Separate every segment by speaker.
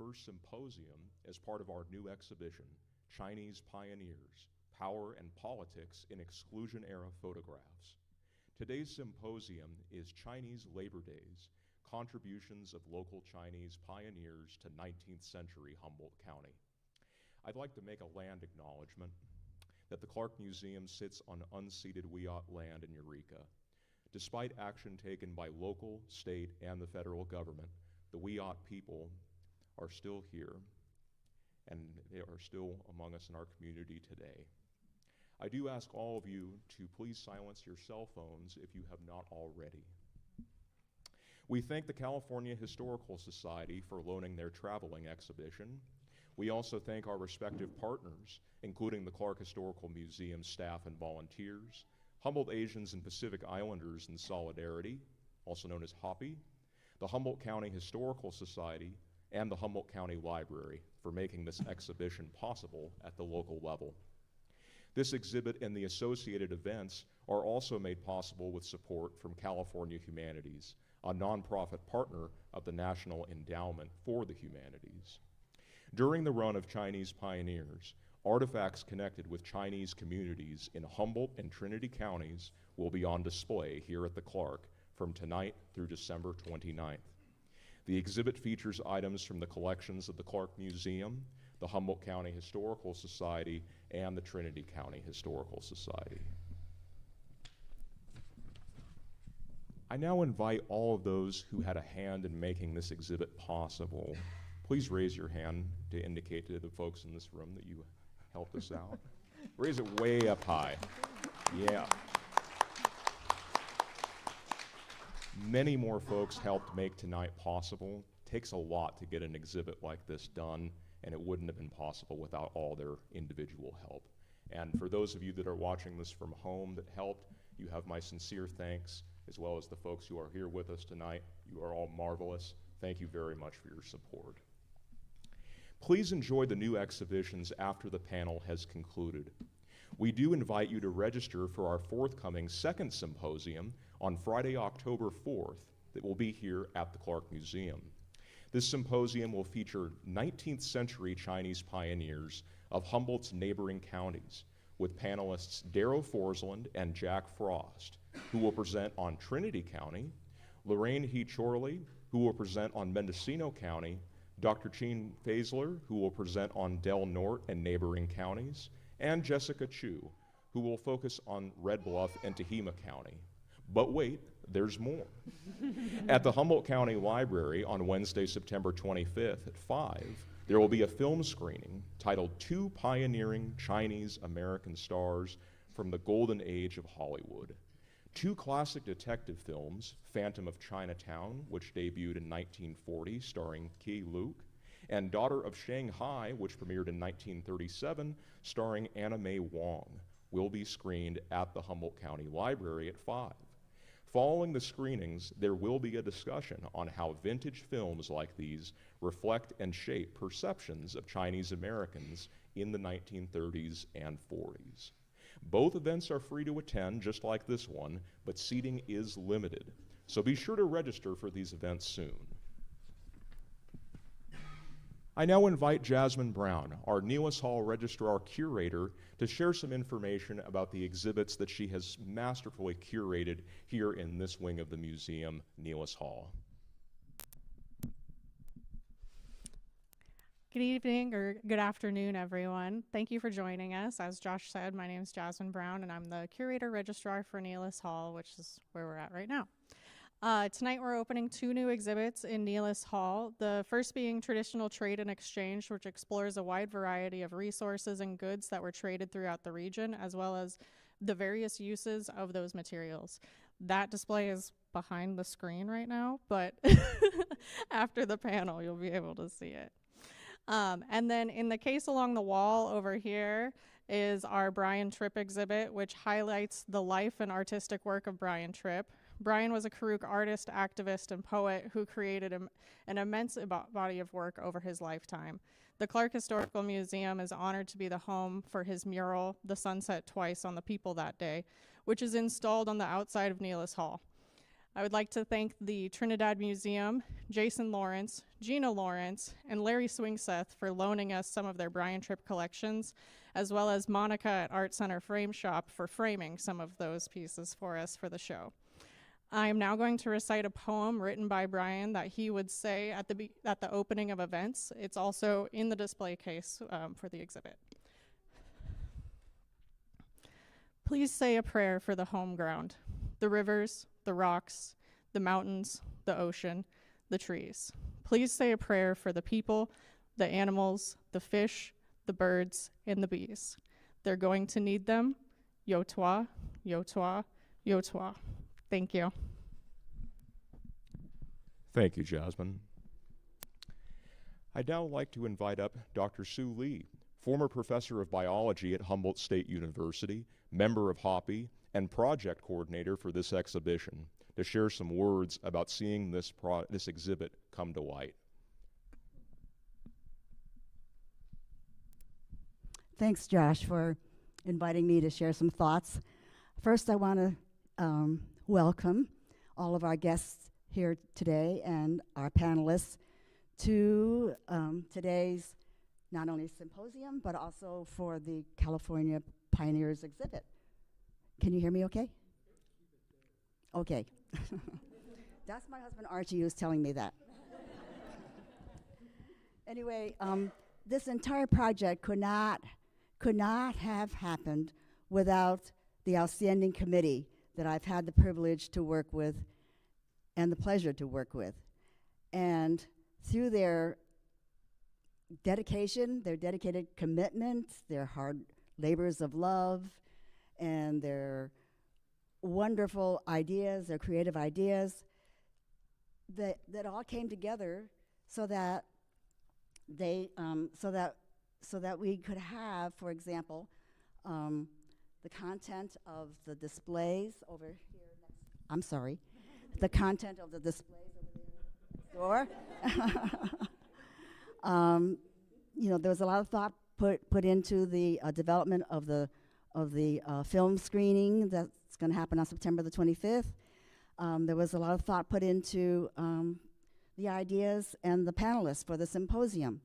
Speaker 1: first symposium as part of our new exhibition, Chinese Pioneers, Power and Politics in Exclusion-Era Photographs. Today's symposium is Chinese Labor Days, Contributions of Local Chinese Pioneers to 19th-Century Humboldt County. I'd like to make a land acknowledgement that the Clarke Museum sits on unceded Wiyot land in Eureka. Despite action taken by local, state, and the federal government, the Wiyot people are still here, and they are still among us in our community today. I do ask all of you to please silence your cell phones if you have not already. We thank the California Historical Society for loaning their traveling exhibition. We also thank our respective partners, including the Clarke Historical Museum staff and volunteers, Humboldt Asians and Pacific Islanders in Solidarity, also known as HAPI, the Humboldt County Historical Society, and the Humboldt County Library for making this exhibition possible at the local level. This exhibit and the associated events are also made possible with support from California Humanities, a nonprofit partner of the National Endowment for the Humanities. During the run of Chinese Pioneers, artifacts connected with Chinese communities in Humboldt and Trinity counties will be on display here at the Clarke from tonight through December 29th. The exhibit features items from the collections of the Clarke Museum, the Humboldt County Historical Society, and the Trinity County Historical Society. I now invite all of those who had a hand in making this exhibit possible. Please raise your hand to indicate to the folks in this room that you helped us out. Raise it way up high. Yeah. Many more folks helped make tonight possible. It takes a lot to get an exhibit like this done, and it wouldn't have been possible without all their individual help. And for those of you that are watching this from home that helped, you have my sincere thanks, as well as the folks who are here with us tonight. You are all marvelous. Thank you very much for your support. Please enjoy the new exhibitions after the panel has concluded. We do invite you to register for our forthcoming second symposium on Friday, October 4th, that will be here at the Clarke Museum. This symposium will feature 19th century Chinese pioneers of Humboldt's neighboring counties, with panelists Daryl Forsland and Jack Frost, who will present on Trinity County, Lorraine He Chorley, who will present on Mendocino County, Dr. Chinn, who will present on Del Norte and neighboring counties, and Jessica Chu, who will focus on Red Bluff and Tehama County. But wait, there's more. At the Humboldt County Library on Wednesday, September 25th at 5, there will be a film screening titled Two Pioneering Chinese American Stars from the Golden Age of Hollywood. Two classic detective films, Phantom of Chinatown, which debuted in 1940, starring Ki Luke, and Daughter of Shanghai, which premiered in 1937, starring Anna May Wong, will be screened at the Humboldt County Library at 5. Following the screenings, there will be a discussion on how vintage films like these reflect and shape perceptions of Chinese Americans in the 1930s and 40s. Both events are free to attend, just like this one, but seating is limited. So be sure to register for these events soon. I now invite Jasmine Brown, our Neelis Hall Registrar Curator, to share some information about the exhibits that she has masterfully curated here in this wing of the museum, Neelis Hall.
Speaker 2: Good evening or good afternoon, everyone. Thank you for joining us. As Josh said, my name is Jasmine Brown, and I'm the Curator Registrar for Neelis Hall, which is where we're at right now. Tonight we're opening two new exhibits in Neelis Hall, the first being Traditional Trade and Exchange, which explores a wide variety of resources and goods that were traded throughout the region, as well as the various uses of those materials. That display is behind the screen right now, but after the panel you'll be able to see it. And then in the case along the wall over here is our Brian Tripp exhibit, which highlights the life and artistic work of Brian Tripp. Brian was a Karuk artist, activist, and poet who created an immense body of work over his lifetime. The Clarke Historical Museum is honored to be the home for his mural, The Sun Set Twice on the People That Day, which is installed on the outside of Neelis Hall. I would like to thank the Trinidad Museum, Jason Lawrence, Gina Lawrence, and Larry Swingseth for loaning us some of their Brian Tripp collections, as well as Monica at Art Center Frame Shop for framing some of those pieces for us for the show. I am now going to recite a poem written by Brian that he would say at the opening of events. It's also in the display case for the exhibit. Please say a prayer for the home ground, the rivers, the rocks, the mountains, the ocean, the trees. Please say a prayer for the people, the animals, the fish, the birds, and the bees. They're going to need them. Yotwa, Yotwa, Yotwa. Thank you.
Speaker 1: Thank you, Jasmine. I'd now like to invite up Dr. Sue Lee, former professor of biology at Humboldt State University, member of HAPI, and project coordinator for this exhibition, to share some words about seeing this exhibit come to light.
Speaker 3: Thanks, Josh, for inviting me to share some thoughts. First, I want to welcome all of our guests here today and our panelists to today's not only symposium, but also for the California Pioneers exhibit. Can you hear me okay? Okay. That's my husband Archie who's telling me that. Anyway, this entire project could not have happened without the outstanding committee that I've had the privilege to work with and the pleasure to work with. And through their dedication, their dedicated commitment, their hard labors of love, and their wonderful ideas, their creative ideas, that all came together so that they so that we could have, for example, the content of the displays over here next. I'm sorry, the content of the displays over there next door. You know, there was a lot of thought put into the development of the film screening that's going to happen on September the 25th. There was a lot of thought put into the ideas and the panelists for the symposium.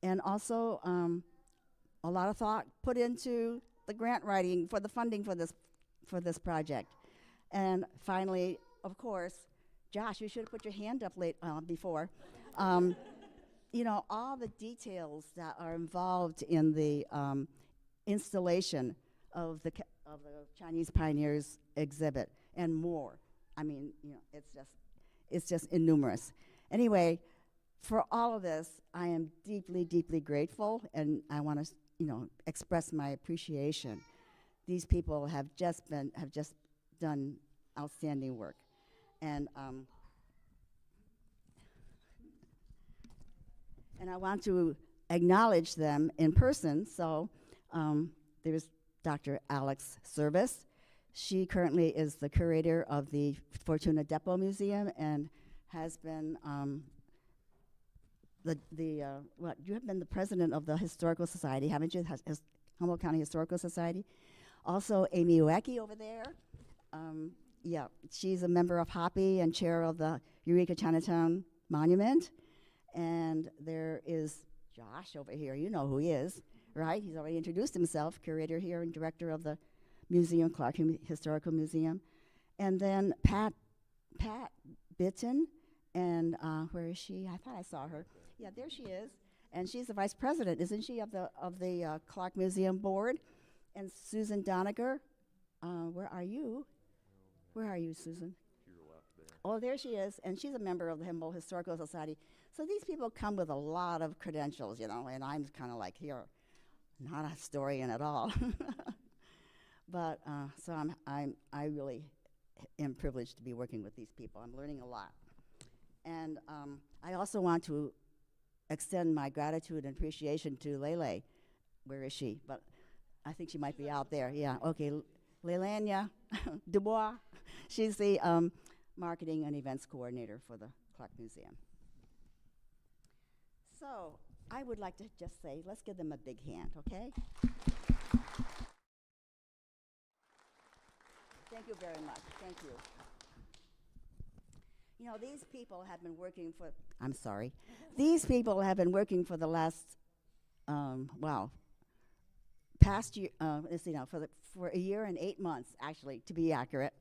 Speaker 3: And also a lot of thought put into the grant writing for the funding for this project. And finally, of course, Josh, you should have put your hand up before. You know, all the details that are involved in the installation of the Chinese Pioneers exhibit and more. I mean, you know, it's just innumerous. Anyway, for all of this, I am deeply, deeply grateful, and I want to, you know, express my appreciation. These people have just done outstanding work, and I want to acknowledge them in person. So there's Dr. Alex Service. She currently is the curator of the Fortuna Depot Museum and has been you have been the president of the Historical Society, haven't you? Humboldt County Historical Society. Also, Amy Uecki over there. Yeah, she's a member of HAPI and chair of the Eureka Chinatown Monument. And there is Josh over here. You know who he is, right? He's already introduced himself, curator here and director of the museum, Clarke Historical Museum. And then Pat Bitton, and where is she? I thought I saw her. Yeah, there she is. And she's the vice president, isn't she, of the Clarke Museum Board? And Susan Doniger, where are you? Where are you, Susan?
Speaker 1: To your left there.
Speaker 3: Oh, there she is. And she's a member of the Humboldt Historical Society. So these people come with a lot of credentials, you know, and I'm kind of like, here, not a historian at all. But so I really am privileged to be working with these people. I'm learning a lot. And I also want to extend my gratitude and appreciation to Lele. Where is she? But I think she might be out there. Yeah, okay. Leilania Dubois. She's the marketing and events coordinator for the Clarke Museum. So I would like to just say, let's give them a big hand, okay? Thank you very much. Thank you. You know, these people have been working for, I'm sorry, these people have been working for the last, past year, let's see now, for a year and 8 months, actually, to be accurate.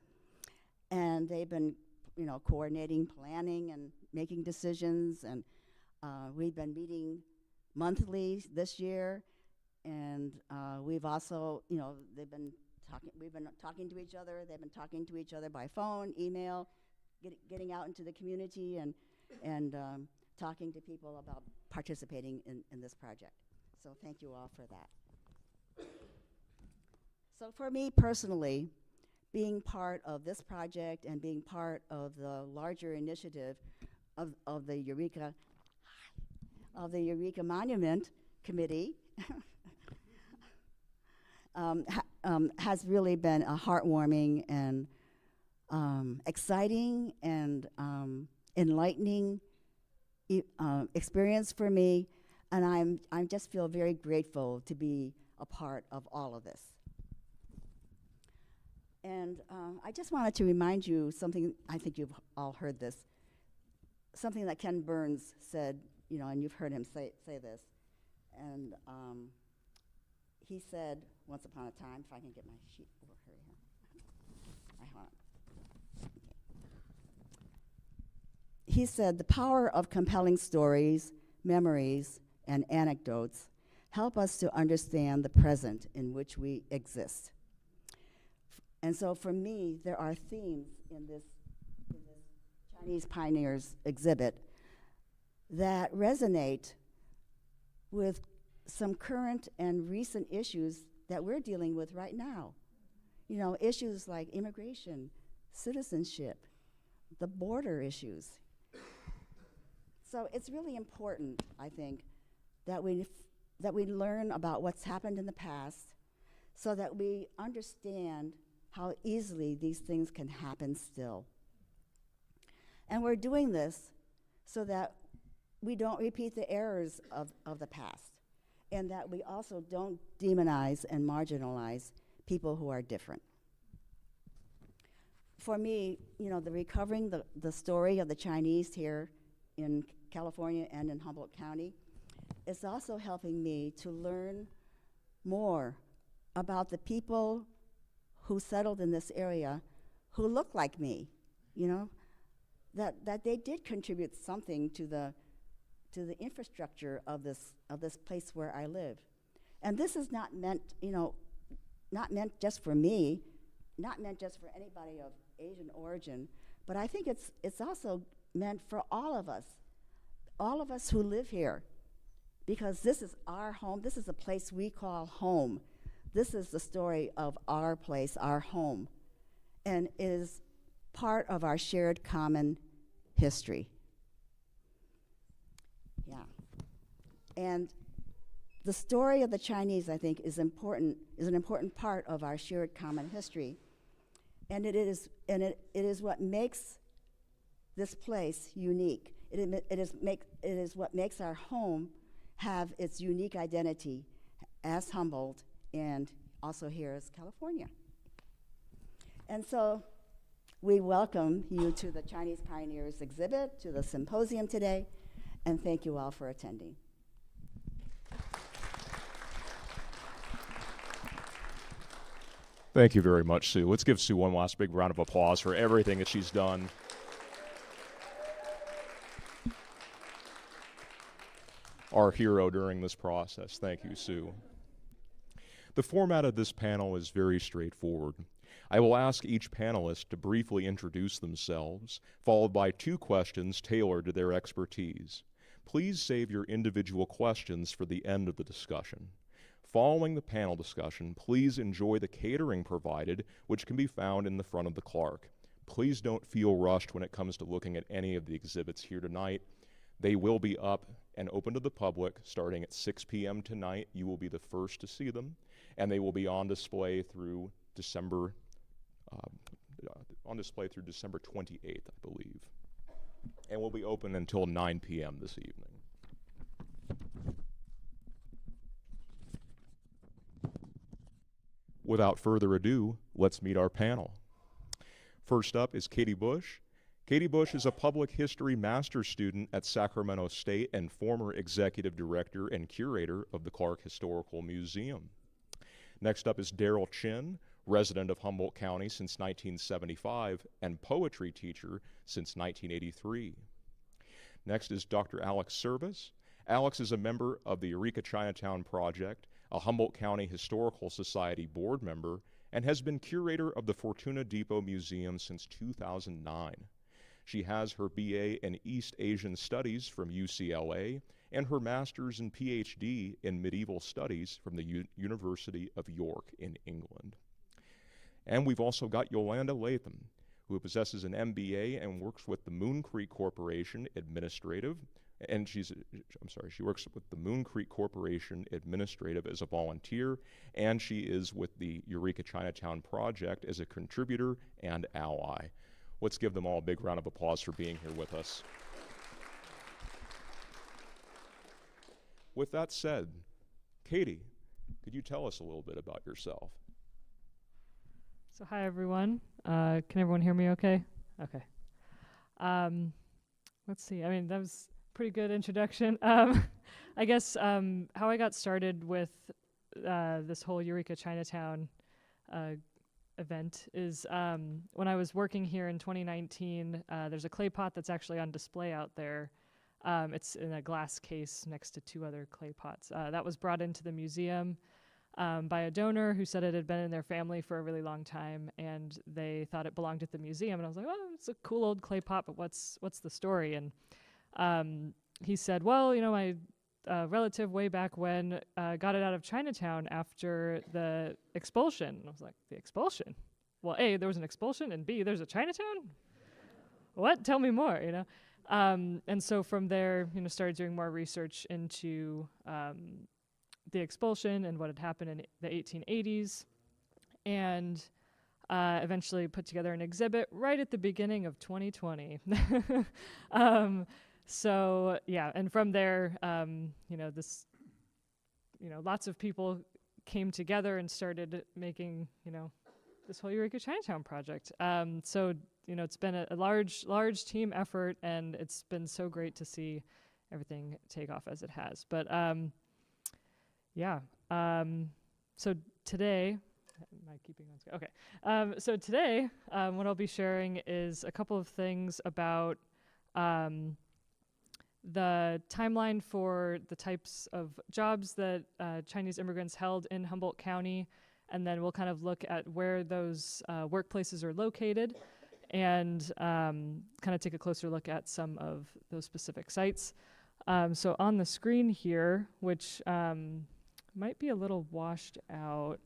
Speaker 3: And they've been, you know, coordinating, planning, and making decisions. And we've been meeting monthly this year. And we've also, you know, we've been talking to each other. They've been talking to each other by phone, email, getting out into the community and talking to people about participating in this project. So thank you all for that. So for me personally, being part of this project and being part of the larger initiative of the Eureka Monument Committee has really been a heartwarming and exciting and enlightening experience for me, and I just feel very grateful to be a part of all of this. And I just wanted to remind you something. I think you've all heard this. Something that Ken Burns said, you know, and you've heard him say this. And he said, once upon a time, if I can get my sheet over here. Hold on. Okay. He said, the power of compelling stories, memories, and anecdotes help us to understand the present in which we exist. And so for me, there are themes in this Chinese Pioneers exhibit that resonate with some current and recent issues that we're dealing with right now. You know, issues like immigration, citizenship, the border issues. So it's really important, I think, that we learn about what's happened in the past so that we understand how easily these things can happen still. And we're doing this so that we don't repeat the errors of the past, and that we also don't demonize and marginalize people who are different. For me, you know, recovering the story of the Chinese here in California and in Humboldt County is also helping me to learn more about the people who settled in this area who look like me, you know, that they did contribute something to the infrastructure of this place where I live. And this is not meant, you know, not meant just for me, not meant just for anybody of Asian origin, but I think it's also meant for all of us who live here, because this is our home. This is a place we call home. This is the story of our place, our home, and is part of our shared common history. Yeah. And the story of the Chinese, I think, is an important part of our shared common history. And it is what makes this place unique. It is what makes our home have its unique identity as Humboldt and also here as California. And so we welcome you to the Chinese Pioneers exhibit, to the symposium today, and thank you all for attending.
Speaker 1: Thank you very much, Sue. Let's give Sue one last big round of applause for everything that she's done. Our hero during this process. Thank you, Sue. The format of this panel is very straightforward. I will ask each panelist to briefly introduce themselves, followed by 2 questions tailored to their expertise. Please save your individual questions for the end of the discussion. Following the panel discussion, please enjoy the catering provided, which can be found in the front of the Clarke. Please don't feel rushed when it comes to looking at any of the exhibits here tonight. They will be up and open to the public starting at 6 p.m. tonight. You will be the first to see them, and they will be on display through December 28th, I believe, and will be open until 9 p.m. this evening. Without further ado, let's meet our panel. First up is Katie Buesch. Katie Buesch is a public history master's student at Sacramento State and former executive director and curator of the Clarke Historical Museum. Next up is Daryl Chinn, resident of Humboldt County since 1975 and poetry teacher since 1983. Next is Dr. Alex Service. Alex is a member of the Eureka Chinatown Project, a Humboldt County Historical Society board member, and has been curator of the Fortuna Depot Museum since 2009. She has her BA in East Asian Studies from UCLA and her master's and PhD in Medieval Studies from the University of York in England. And we've also got Yolanda Latham, who possesses an MBA and works with the Moon Creek Corporation Administrative, and she works with the Moon Creek Corporation Administrative as a volunteer, and she is with the Eureka Chinatown Project as a contributor and ally. Let's give them all a big round of applause for being here with us. With that said, Katie, could you tell us a little bit about yourself?
Speaker 4: So hi everyone. Can everyone hear me okay? Okay. Let's see. I mean, that was a pretty good introduction. I guess how I got started with this whole Eureka Chinatown event is when I was working here in 2019, there's a clay pot that's actually on display out there. It's in a glass case next to two other clay pots. That was brought into the museum by a donor who said it had been in their family for a really long time, and they thought it belonged at the museum. And I was like, oh, it's a cool old clay pot, but what's the story? And he said, well, you know, my relative way back when got it out of Chinatown after the expulsion. And I was like, the expulsion? Well, A, there was an expulsion, and B, there's a Chinatown? What? Tell me more, you know? And so from there, you know, started doing more research into the expulsion and what had happened in the 1880s, and eventually put together an exhibit right at the beginning of 2020. So yeah, and from there, you know, lots of people came together and started making, you know, this whole Eureka Chinatown project. So, you know, it's been a large team effort, and it's been so great to see everything take off as it has. But yeah, so today, am I keeping on screen? Okay. So today, what I'll be sharing is a couple of things about the timeline for the types of jobs that Chinese immigrants held in Humboldt County, and then we'll kind of look at where those workplaces are located, and kind of take a closer look at some of those specific sites. So on the screen here, which might be a little washed out,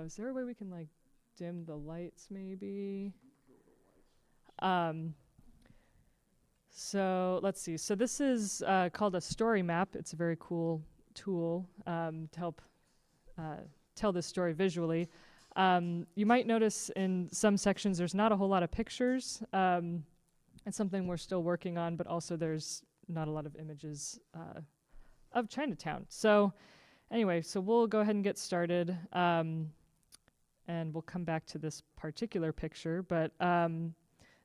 Speaker 4: is there a way we can like dim the lights maybe? So let's see. So this is called a story map. It's a very cool tool to help tell this story visually. You might notice in some sections there's not a whole lot of pictures. It's something we're still working on, but also there's not a lot of images of Chinatown. So anyway, so we'll go ahead and get started, and we'll come back to this particular picture. But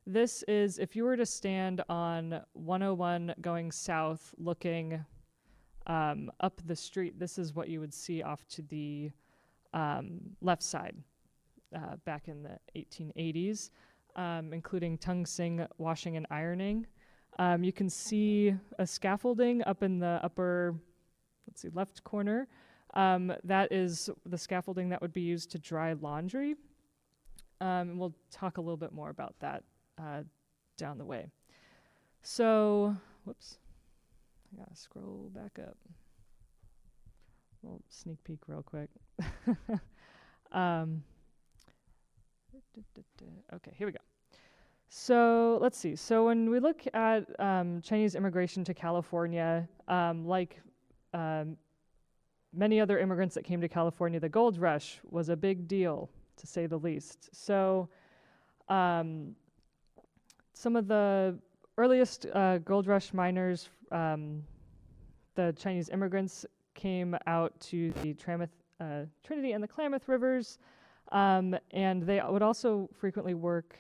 Speaker 4: this is, if you were to stand on 101 going south looking up the street, this is what you would see off to the left side back in the 1880s, including Tung Sing washing and ironing. You can see a scaffolding up in the upper, let's see, left corner. That is the scaffolding that would be used to dry laundry. And we'll talk a little bit more about that down the way. So, whoops, I gotta scroll back up. We'll sneak peek real quick. Okay, here we go. So let's see. So when we look at Chinese immigration to California, like many other immigrants that came to California, the gold rush was a big deal, to say the least. So some of the earliest gold rush miners, the Chinese immigrants, came out to the Trinity and the Klamath rivers, and they would also frequently work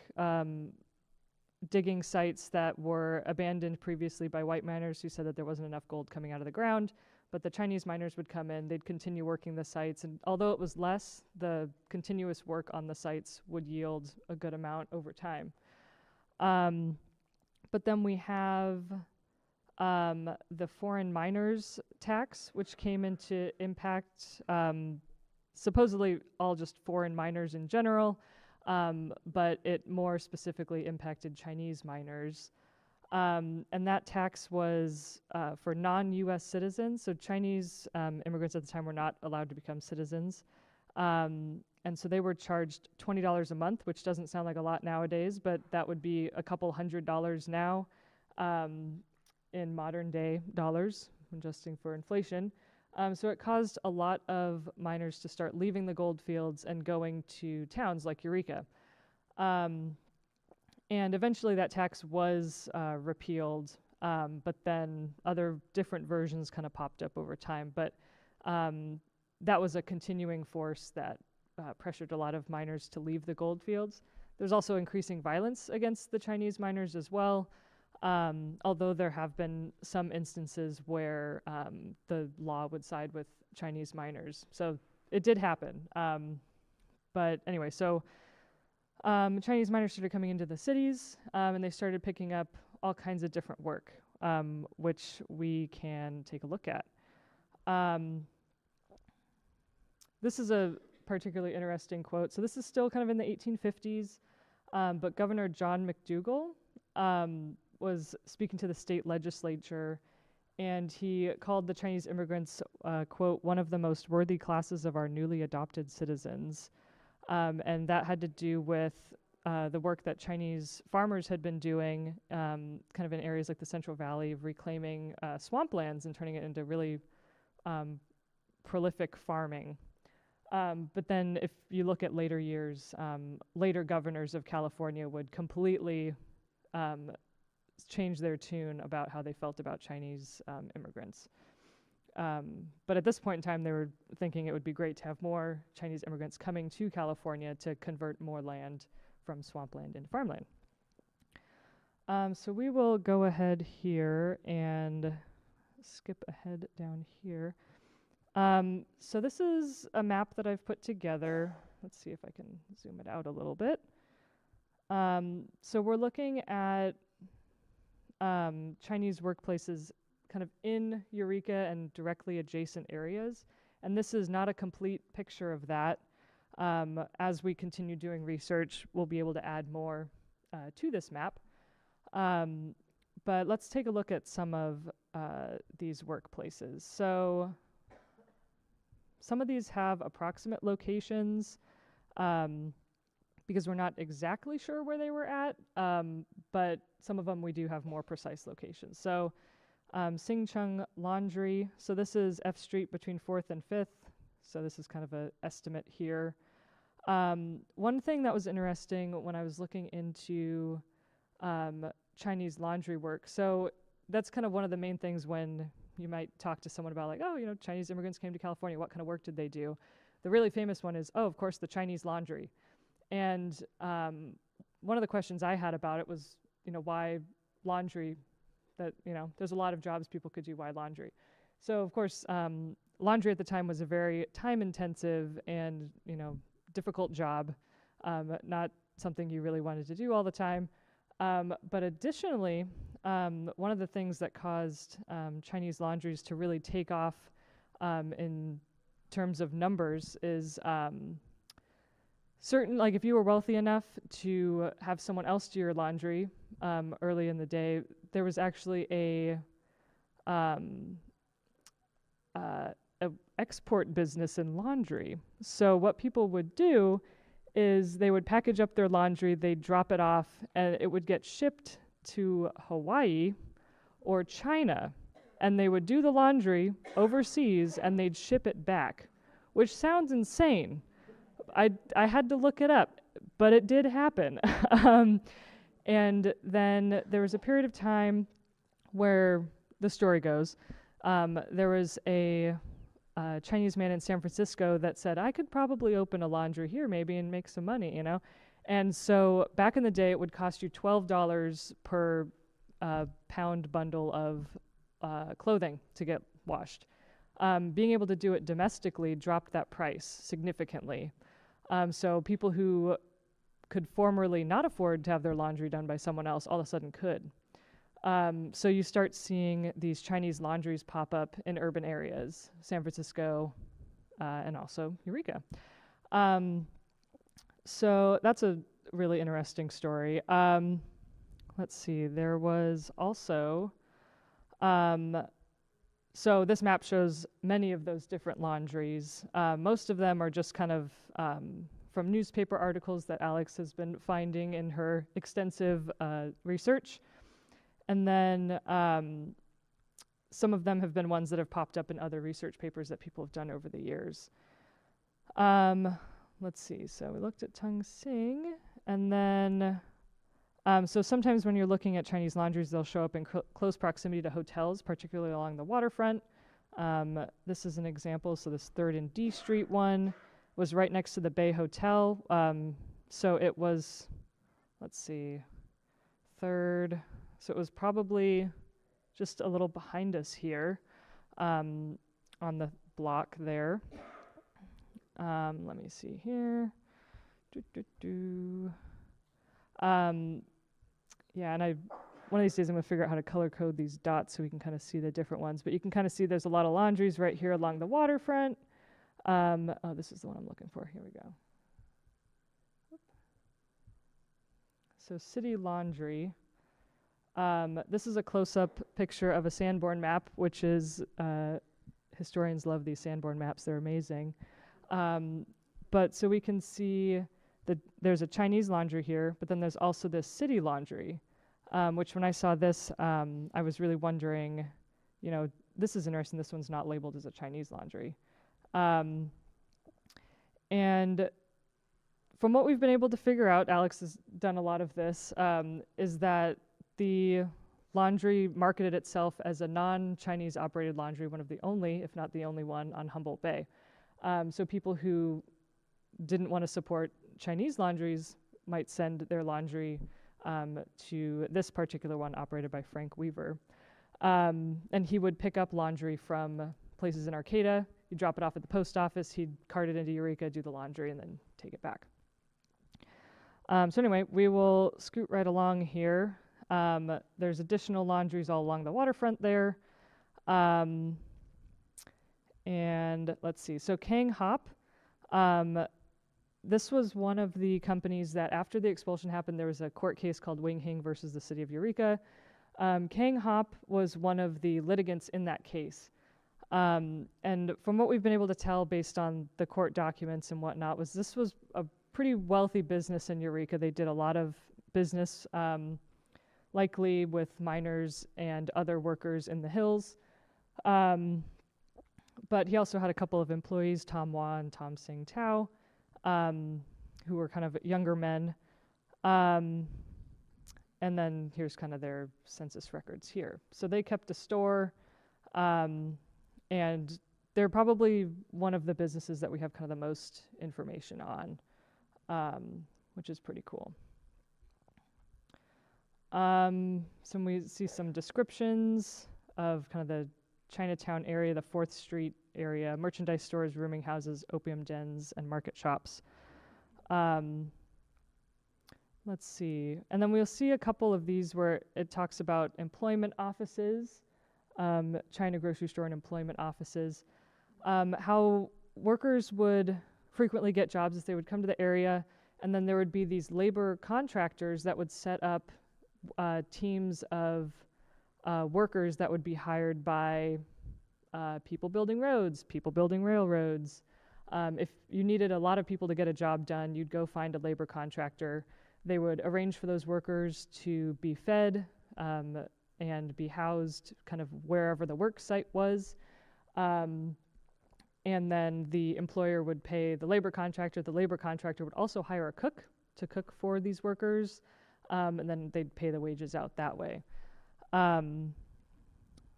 Speaker 4: digging sites that were abandoned previously by white miners who said that there wasn't enough gold coming out of the ground. But the Chinese miners would come in, they'd continue working the sites, and although it was less, the continuous work on the sites would yield a good amount over time. But then we have the foreign miners tax, which came into impact, supposedly all just foreign miners in general, but it more specifically impacted Chinese miners. And that tax was for non-U.S. citizens. So Chinese immigrants at the time were not allowed to become citizens. And so they were charged $20 a month, which doesn't sound like a lot nowadays, but that would be a couple $100s now in modern day dollars, adjusting for inflation. So it caused a lot of miners to start leaving the gold fields and going to towns like Eureka. And eventually that tax was repealed, but then other different versions kind of popped up over time. But that was a continuing force that pressured a lot of miners to leave the gold fields. There's also increasing violence against the Chinese miners as well, although there have been some instances where the law would side with Chinese miners. So it did happen. But anyway, so Chinese miners started coming into the cities, and they started picking up all kinds of different work, which we can take a look at. This is a particularly interesting quote. So this is still kind of in the 1850s, but Governor John McDougall was speaking to the state legislature, and he called the Chinese immigrants, quote, one of the most worthy classes of our newly adopted citizens. And that had to do with the work that Chinese farmers had been doing kind of in areas like the Central Valley, of reclaiming swamplands and turning it into really prolific farming. But then if you look at later years, later governors of California would completely change their tune about how they felt about Chinese immigrants. But at this point in time, they were thinking it would be great to have more Chinese immigrants coming to California to convert more land from swampland into farmland. So we will go ahead here and skip ahead down here. So this is a map that I've put together. Let's see if I can zoom it out a little bit. So we're looking at Chinese workplaces kind of in Eureka and directly adjacent areas. And this is not a complete picture of that. As we continue doing research, we'll be able to add more to this map. But let's take a look at some of these workplaces. So some of these have approximate locations because we're not exactly sure where they were at, but some of them we do have more precise locations. So Singcheng Laundry, so this is F Street between 4th and 5th, so this is kind of an estimate here. One thing that was interesting when I was looking into Chinese laundry work, so that's kind of one of the main things when you might talk to someone about like, oh, you know, Chinese immigrants came to California, what kind of work did they do? The really famous one is, oh, of course, the Chinese laundry. And one of the questions I had about it was, you know, why laundry? That, you know, there's a lot of jobs people could do, why laundry? So, of course, laundry at the time was a very time-intensive and, you know, difficult job, not something you really wanted to do all the time. But additionally, one of the things that caused Chinese laundries to really take off in terms of numbers is certain, like if you were wealthy enough to have someone else do your laundry early in the day, there was actually a export business in laundry. So what people would do is they would package up their laundry, they'd drop it off, and it would get shipped to Hawaii or China. And they would do the laundry overseas and they'd ship it back, which sounds insane. I had to look it up, but it did happen. And then there was a period of time where, the story goes, there was a Chinese man in San Francisco that said, I could probably open a laundry here maybe and make some money, you know? And so back in the day, it would cost you $12 per pound bundle of clothing to get washed. Being able to do it domestically dropped that price significantly. So people who could formerly not afford to have their laundry done by someone else all of a sudden could. So you start seeing these Chinese laundries pop up in urban areas, San Francisco, and also Eureka. So that's a really interesting story. Let's see, there was also, so this map shows many of those different laundries. Most of them are just kind of from newspaper articles that Alex has been finding in her extensive research. And then some of them have been ones that have popped up in other research papers that people have done over the years. Let's see, so we looked at Tung Sing, and then, so sometimes when you're looking at Chinese laundries, they'll show up in close proximity to hotels, particularly along the waterfront. This is an example, so this 3rd and D Street one was right next to the Bay Hotel. So it was, let's see, 3rd, so it was probably just a little behind us here on the block there. Let me see here. Yeah, and one of these days I'm gonna figure out how to color code these dots so we can kind of see the different ones. But you can kind of see there's a lot of laundries right here along the waterfront. Oh, this is the one I'm looking for. Here we go. So City Laundry. This is a close-up picture of a Sanborn map, which is, historians love these Sanborn maps, they're amazing. But so we can see that there's a Chinese laundry here, but then there's also this City Laundry, which when I saw this, I was really wondering, you know, this is interesting, this one's not labeled as a Chinese laundry. And from what we've been able to figure out, Alex has done a lot of this, is that the laundry marketed itself as a non-Chinese operated laundry, one of the only, if not the only one, on Humboldt Bay. So people who didn't want to support Chinese laundries might send their laundry to this particular one operated by Frank Weaver. And he would pick up laundry from places in Arcata. He'd drop it off at the post office. He'd cart it into Eureka, do the laundry, and then take it back. So anyway, we will scoot right along here. There's additional laundries all along the waterfront there. And let's see, so Kang Hop, this was one of the companies that after the expulsion happened, there was a court case called Wing Hing versus the city of Eureka. Kang Hop was one of the litigants in that case. And from what we've been able to tell based on the court documents and whatnot, this was a pretty wealthy business in Eureka. They did a lot of business, likely with miners and other workers in the hills. But he also had a couple of employees, Tom Wah and Tom Sing Tao, who were kind of younger men. And then here's kind of their census records here. So they kept a store, and they're probably one of the businesses that we have kind of the most information on, which is pretty cool. So we see some descriptions of kind of the Chinatown area, the 4th Street area, merchandise stores, rooming houses, opium dens, and market shops. Let's see. And then we'll see a couple of these where it talks about employment offices, China grocery store and employment offices, how workers would frequently get jobs as they would come to the area, and then there would be these labor contractors that would set up teams of workers that would be hired by people building roads, people building railroads. If you needed a lot of people to get a job done, you'd go find a labor contractor. They would arrange for those workers to be fed and be housed kind of wherever the work site was. And then the employer would pay the labor contractor. The labor contractor would also hire a cook to cook for these workers. And then they'd pay the wages out that way,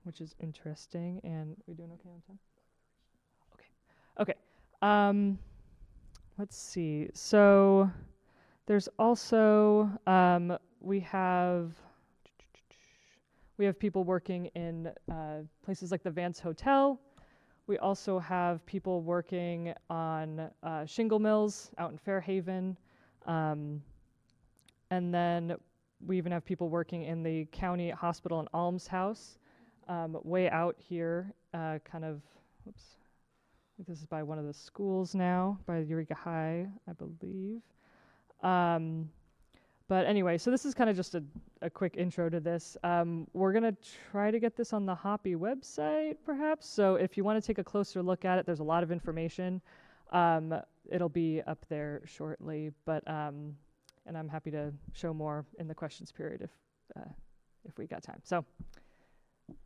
Speaker 4: which is interesting. And we doing okay on time? Okay. Let's see. So There's also, we have people working in places like the Vance Hotel. We also have people working on shingle mills out in Fairhaven. And then we even have people working in the county hospital and almshouse, way out here, kind of, oops, I think this is by one of the schools now, by Eureka High, I believe. But anyway, so this is kind of just a quick intro to this. We're going to try to get this on the HAPI website, perhaps. So if you want to take a closer look at it, there's a lot of information. It'll be up there shortly, but and I'm happy to show more in the questions period if we got time. So,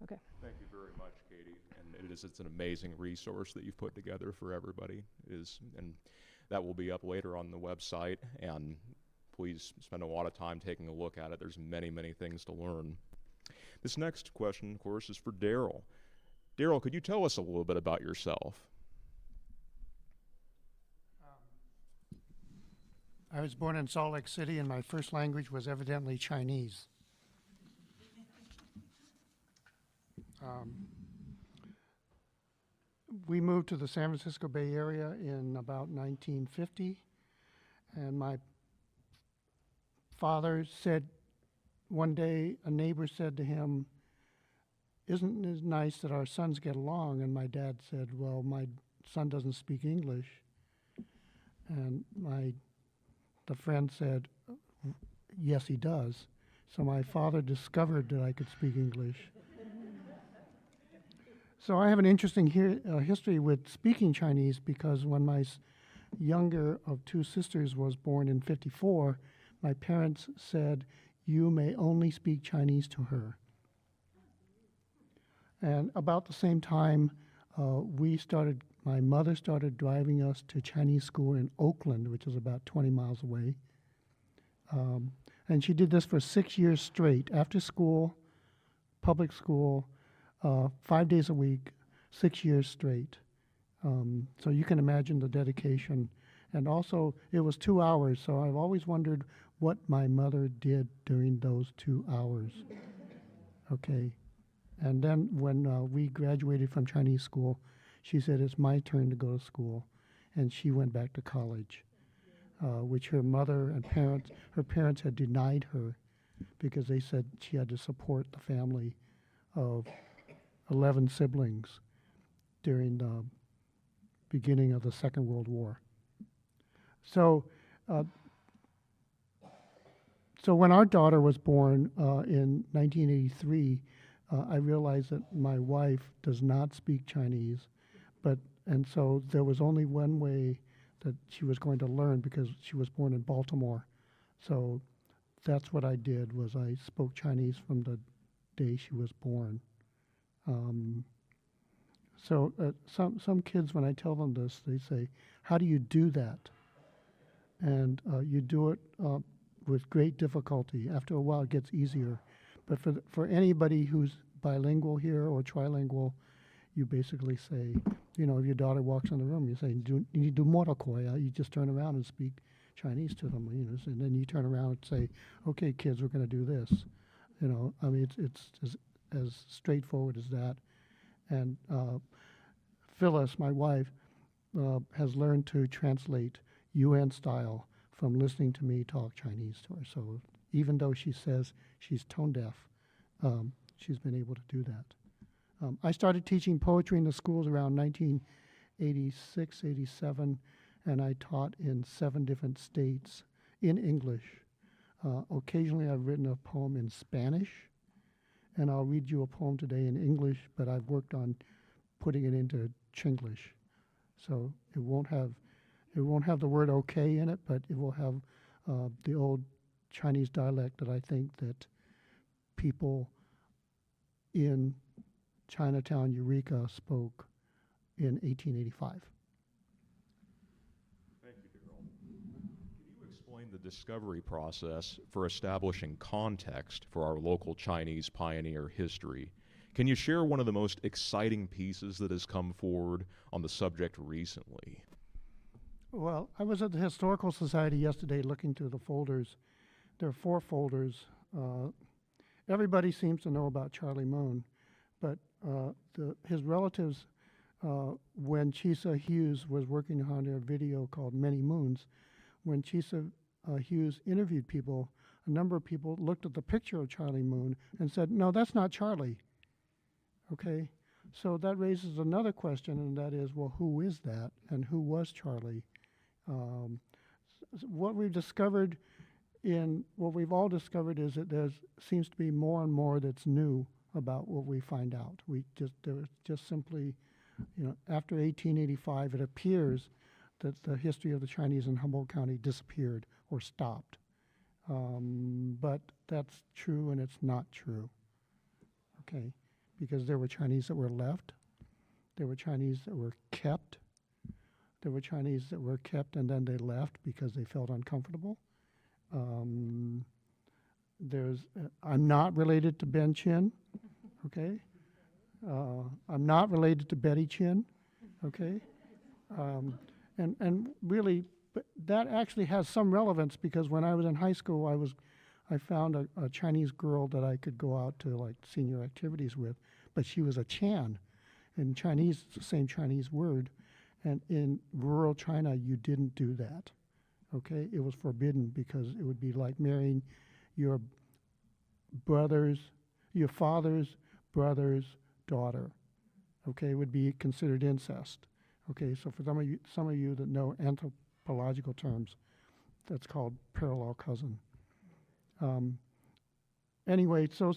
Speaker 4: okay.
Speaker 1: Thank you very much, Katie. And it's an amazing resource that you've put together for everybody. And that will be up later on the website. And please spend a lot of time taking a look at it. There's many, many things to learn. This next question, of course, is for Daryl. Daryl, could you tell us a little bit about yourself?
Speaker 5: I was born in Salt Lake City, and my first language was evidently Chinese. We moved to the San Francisco Bay Area in about 1950, and my father said one day, a neighbor said to him, "Isn't it nice that our sons get along?" And my dad said, "Well, my son doesn't speak English." And the friend said, "Yes, he does." So my father discovered that I could speak English. So I have an interesting history with speaking Chinese, because when my younger of two sisters was born in '54, my parents said, "You may only speak Chinese to her." And about the same time, my mother started driving us to Chinese school in Oakland, which is about 20 miles away. And she did this for 6 years straight, after school, public school, 5 days a week, 6 years straight. So you can imagine the dedication. And also, it was 2 hours, so I've always wondered what my mother did during those 2 hours. Okay. And then when we graduated from Chinese school, she said, "It's my turn to go to school." And she went back to college, which her mother and her parents had denied her, because they said she had to support the family of 11 siblings during the beginning of the Second World War. So when our daughter was born in 1983, I realized that my wife does not speak Chinese, and so there was only one way that she was going to learn, because she was born in Baltimore. So that's what I did, was I spoke Chinese from the day she was born. Some kids, when I tell them this, they say, "How do you do that?" And you do it with great difficulty. After a while, it gets easier. But for anybody who's bilingual here or trilingual, you basically say, if your daughter walks in the room, you say, "You need to do morokoya." You just turn around and speak Chinese to them, and then you turn around and say, "Okay, kids, we're going to do this." It's as straightforward as that. And Phyllis, my wife, has learned to translate UN style from listening to me talk Chinese to her. So even though she says she's tone deaf, she's been able to do that. I started teaching poetry in the schools around 1986, 87, and I taught in 7 different states in English. Occasionally I've written a poem in Spanish, and I'll read you a poem today in English, but I've worked on putting it into Chinglish. So it won't have the word "okay" in it, but it will have the old Chinese dialect that I think that people in Chinatown, Eureka spoke in 1885.
Speaker 1: Thank you, Daryl. Can you explain the discovery process for establishing context for our local Chinese pioneer history? Can you share one of the most exciting pieces that has come forward on the subject recently?
Speaker 5: Well, I was at the Historical Society yesterday looking through the folders. There are 4 folders. Everybody seems to know about Charlie Moon, but his relatives, when Chisa Hughes was working on a video called Many Moons, when Chisa Hughes interviewed people, a number of people looked at the picture of Charlie Moon and said, no, that's not Charlie. Okay, so that raises another question, and that is, well, who is that, and who was Charlie? What we've discovered what we've all discovered is that there seems to be more and more that's new about what we find out. There was just simply, after 1885, it appears that the history of the Chinese in Humboldt County disappeared or stopped. But that's true and it's not true, okay? Because there were Chinese that were left, there were Chinese that were kept, there were Chinese that were kept and then they left because they felt uncomfortable. I'm not related to Ben Chinn, okay? I'm not related to Betty Chinn, okay? And really, but that actually has some relevance because when I was in high school, I found a Chinese girl that I could go out to like senior activities with, but she was a Chan. In Chinese, it's the same Chinese word. And in rural China, you didn't do that, okay? It was forbidden because it would be like marrying your father's brother's daughter, okay? It would be considered incest, okay? So for some of you that know anthropological terms, that's called parallel cousin. Anyway, so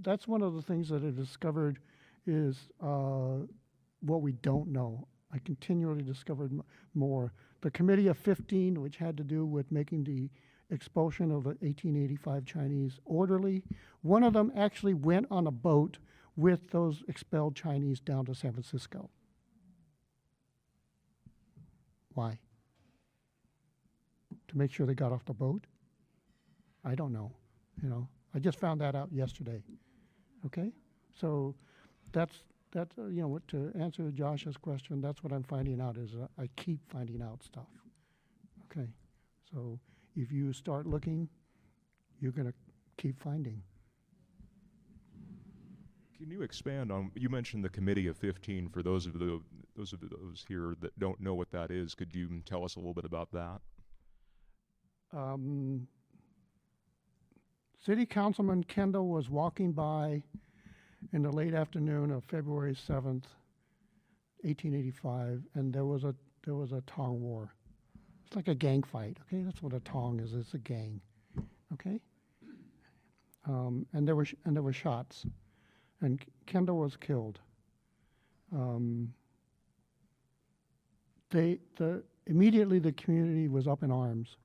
Speaker 5: that's one of the things that I discovered is what we don't know. I continually discovered more. The Committee of 15, which had to do with making the expulsion of the 1885 Chinese orderly, one of them actually went on a boat with those expelled Chinese down to San Francisco. Why? To make sure they got off the boat? I don't know, I just found that out yesterday, okay? So that's to answer Josh's question, that's what I'm finding out is I keep finding out stuff, okay? So if you start looking, you're gonna keep finding.
Speaker 1: Can you expand on, you mentioned the Committee of 15, for those of those here that don't know what that is, could you tell us a little bit about that?
Speaker 5: City Councilman Kendall was walking by in the late afternoon of February 7th, 1885, and there was a Tong war. It's like a gang fight, okay? That's what a Tong is. It's a gang, okay? And there were shots, and Kendall was killed. Immediately the community was up in arms,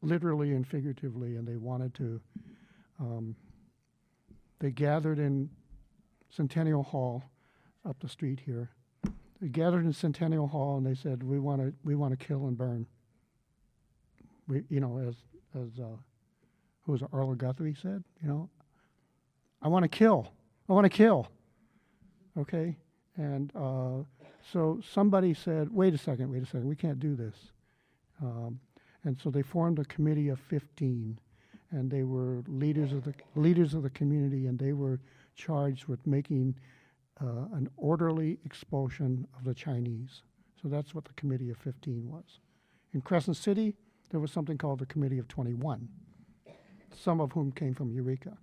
Speaker 5: literally and figuratively, and they wanted to. They gathered in Centennial Hall, up the street here. They gathered in Centennial Hall and they said, "We want to kill and burn." As who was it, Arlo Guthrie said, "I want to kill. I want to kill." Okay, and so somebody said, "Wait a second, we can't do this." And so they formed a committee of 15. And they were leaders of the community, and they were charged with making an orderly expulsion of the Chinese. So that's what the Committee of 15 was. In Crescent City, there was something called the Committee of 21, some of whom came from Eureka.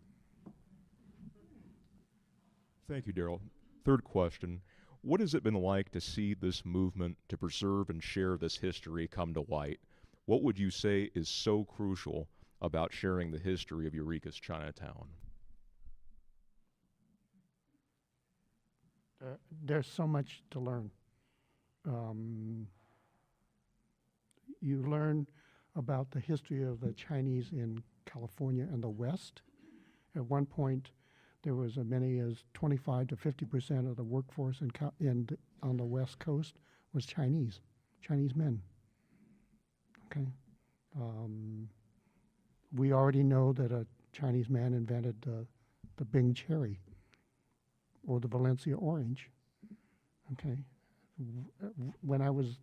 Speaker 1: Thank you, Daryl. Third question, what has it been like to see this movement to preserve and share this history come to light? What would you say is so crucial about sharing the history of Eureka's Chinatown?
Speaker 5: There's so much to learn. You learn about the history of the Chinese in California and the West. At one point, there was as many as 25 to 50% of the workforce on the West Coast was Chinese men. Okay. We already know that a Chinese man invented the Bing cherry or the Valencia orange. Okay. When I was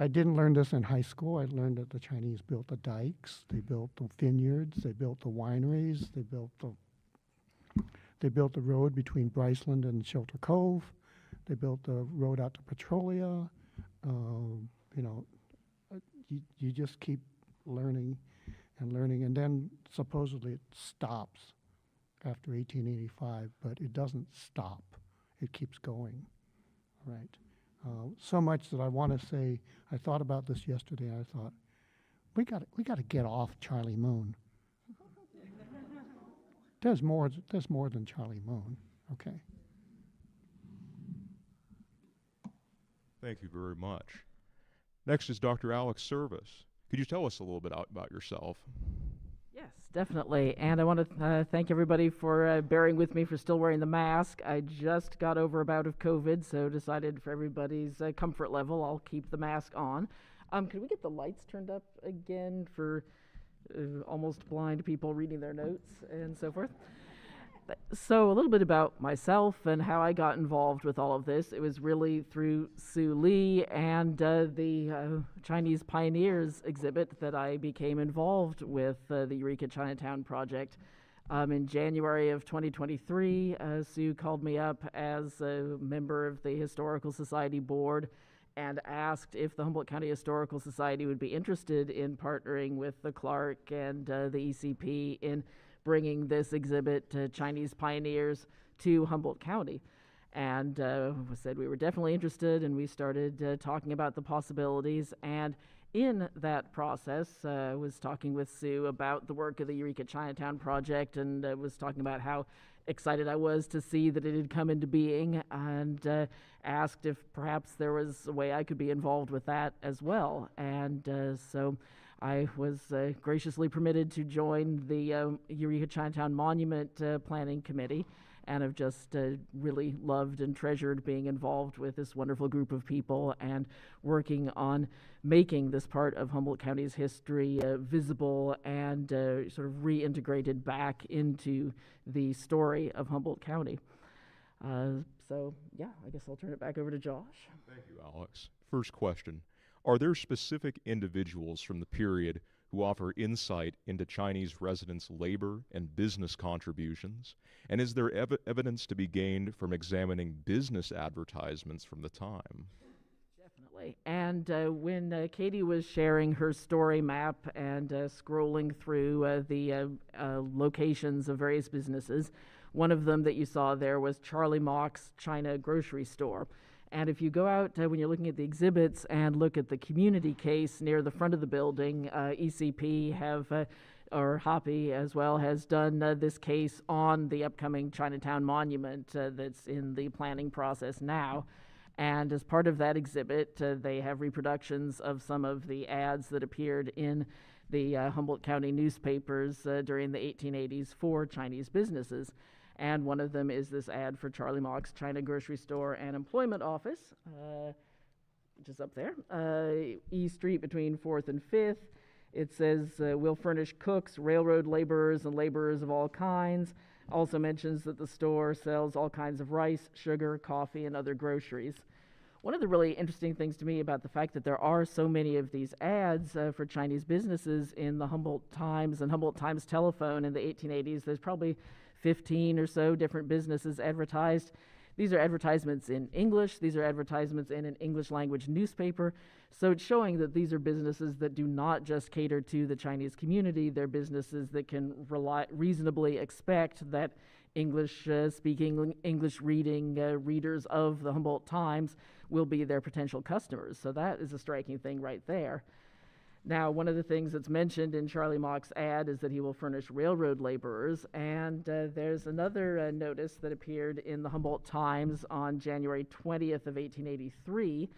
Speaker 5: I didn't learn this in high school. I learned that the Chinese built the dikes, they built the vineyards, they built the wineries, they built the road between Bryceland and Shelter Cove, they built the road out to Petrolia. You know, you just keep learning and learning, and then supposedly it stops after 1885, but it doesn't stop. It keeps going, right? So much that I want to say, I thought about this yesterday. I thought, we got to get off Charlie Moon. There's more than Charlie Moon. Okay.
Speaker 1: Thank you very much. Next is Dr. Alex Service. Could you tell us a little bit about yourself?
Speaker 6: Yes, definitely. And I want to thank everybody for bearing with me for still wearing the mask. I just got over a bout of COVID, so decided for everybody's comfort level, I'll keep the mask on. Could we get the lights turned up again for almost blind people reading their notes and so forth? So a little bit about myself and how I got involved with all of this. It was really through Sue Lee and the Chinese Pioneers exhibit that I became involved with the Eureka Chinatown project. In January of 2023, Sue called me up as a member of the Historical Society board and asked if the Humboldt County Historical Society would be interested in partnering with the Clarke and the ECP in bringing this exhibit to Chinese Pioneers to Humboldt County. And we said we were definitely interested, and we started talking about the possibilities. And in that process, I was talking with Sue about the work of the Eureka Chinatown project, and was talking about how excited I was to see that it had come into being, and asked if perhaps there was a way I could be involved with that as well. And so I was graciously permitted to join the Eureka Chinatown Monument Planning Committee, and have just really loved and treasured being involved with this wonderful group of people and working on making this part of Humboldt County's history visible and sort of reintegrated back into the story of Humboldt County. So yeah, I guess I'll turn it back over to Josh.
Speaker 1: Thank you, Alex. First question. Are there specific individuals from the period who offer insight into Chinese residents' labor and business contributions? And is there evidence to be gained from examining business advertisements from the time?
Speaker 6: Definitely. And when Katie was sharing her story map and scrolling through the locations of various businesses, one of them that you saw there was Charlie Mock's China grocery store. And if you go out when you're looking at the exhibits and look at the community case near the front of the building, ECP or HAPI as well, has done this case on the upcoming Chinatown monument that's in the planning process now. And as part of that exhibit, they have reproductions of some of the ads that appeared in the Humboldt County newspapers during the 1880s for Chinese businesses. And one of them is this ad for Charlie Mock's China Grocery Store and Employment Office, which is up there, E Street between 4th and 5th. It says, we'll furnish cooks, railroad laborers, and laborers of all kinds. Also mentions that the store sells all kinds of rice, sugar, coffee, and other groceries. One of the really interesting things to me about the fact that there are so many of these ads for Chinese businesses in the Humboldt Times and Humboldt Times Telephone in the 1880s, there's probably 15 or so different businesses advertised. These are advertisements in English. These are advertisements in an English language newspaper. So it's showing that these are businesses that do not just cater to the Chinese community. They're businesses that can reasonably expect that English-speaking, English-reading readers of the Humboldt Times will be their potential customers. So that is a striking thing right there. Now, one of the things that's mentioned in Charlie Mock's ad is that he will furnish railroad laborers, and there's another notice that appeared in the Humboldt Times on January 20th of 1883,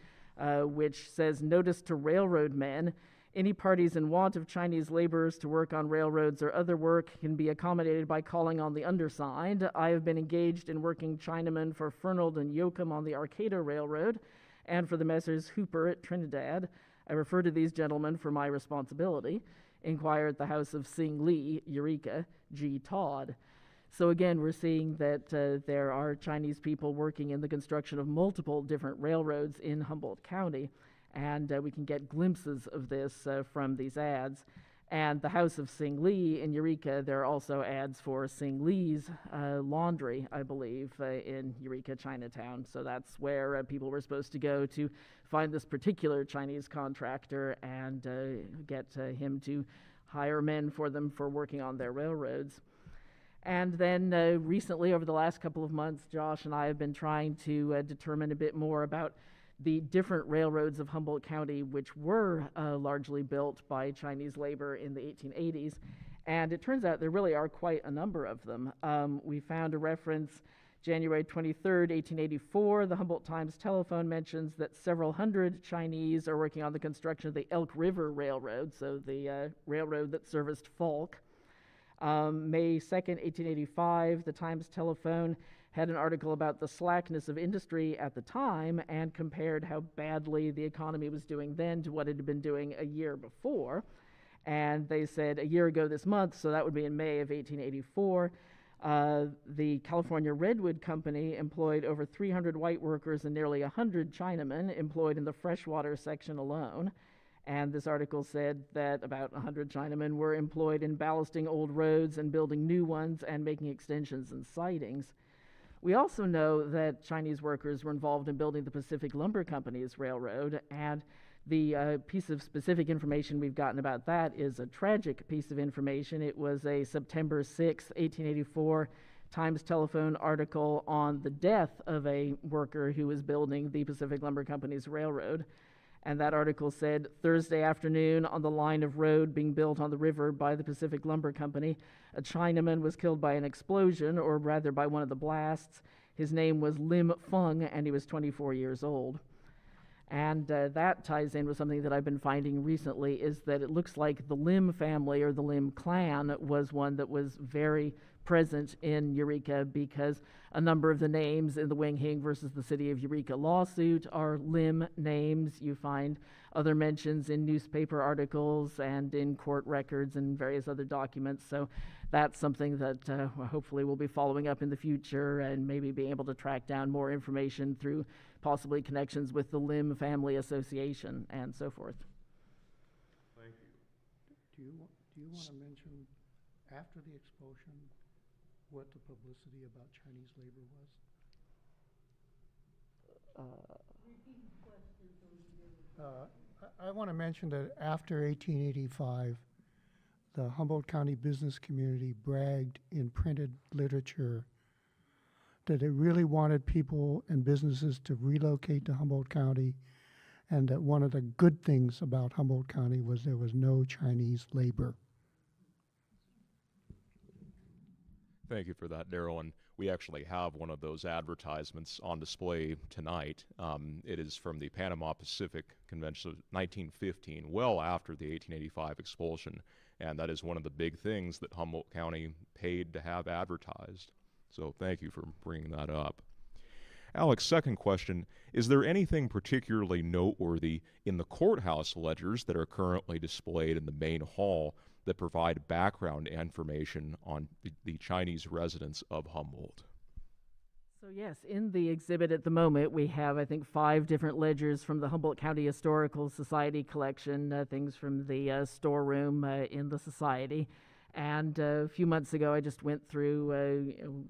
Speaker 6: which says, "Notice to railroad men, any parties in want of Chinese laborers to work on railroads or other work can be accommodated by calling on the undersigned. I have been engaged in working Chinamen for Fernald and Yoakum on the Arcata Railroad, and for the Messrs. Hooper at Trinidad. I refer to these gentlemen for my responsibility. Inquire at the house of Sing Lee, Eureka, G. Todd." So again, we're seeing that there are Chinese people working in the construction of multiple different railroads in Humboldt County. And we can get glimpses of this from these ads. And the House of Sing Lee in Eureka, there are also ads for Sing Lee's laundry, I believe, in Eureka, Chinatown. So that's where people were supposed to go to find this particular Chinese contractor and get him to hire men for them for working on their railroads. And then recently, over the last couple of months, Josh and I have been trying to determine a bit more about the different railroads of Humboldt County, which were largely built by Chinese labor in the 1880s. And it turns out there really are quite a number of them. We found a reference, January 23rd, 1884. The Humboldt Times Telephone mentions that several hundred Chinese are working on the construction of the Elk River Railroad, so the railroad that serviced Falk. May 2nd, 1885, the Times Telephone had an article about the slackness of industry at the time and compared how badly the economy was doing then to what it had been doing a year before. And they said a year ago this month, so that would be in May of 1884, the California Redwood Company employed over 300 white workers and nearly 100 Chinamen employed in the freshwater section alone. And this article said that about 100 Chinamen were employed in ballasting old roads and building new ones and making extensions and sidings. We also know that Chinese workers were involved in building the Pacific Lumber Company's railroad, and the piece of specific information we've gotten about that is a tragic piece of information. It was a September 6, 1884 Times Telephone article on the death of a worker who was building the Pacific Lumber Company's railroad. And that article said, Thursday afternoon on the line of road being built on the river by the Pacific Lumber Company, a Chinaman was killed by an explosion, or rather by one of the blasts. His name was Lim Feng, and he was 24 years old. And that ties in with something that I've been finding recently, is that it looks like the Lim family, or the Lim clan, was one that was very present in Eureka, because a number of the names in the Wing Hing versus the City of Eureka lawsuit are Lim names. You find other mentions in newspaper articles and in court records and various other documents. So that's something that hopefully we'll be following up in the future, and maybe being able to track down more information through possibly connections with the Lim Family Association and so forth.
Speaker 1: Thank you.
Speaker 5: Do you want to mention, after the expulsion, what the publicity about Chinese labor was? I want to mention that after 1885, the Humboldt County business community bragged in printed literature that it really wanted people and businesses to relocate to Humboldt County, and that one of the good things about Humboldt County was there was no Chinese labor.
Speaker 1: Thank you for that, Daryl. And we actually have one of those advertisements on display tonight. It is from the Panama Pacific Convention of 1915, well after the 1885 expulsion. And that is one of the big things that Humboldt County paid to have advertised. So thank you for bringing that up. Alex, second question, is there anything particularly noteworthy in the courthouse ledgers that are currently displayed in the main hall that provide background information on the Chinese residents of Humboldt?
Speaker 6: So yes, in the exhibit at the moment, we have, I think, 5 different ledgers from the Humboldt County Historical Society collection, things from the storeroom in the society. And a few months ago, I just went through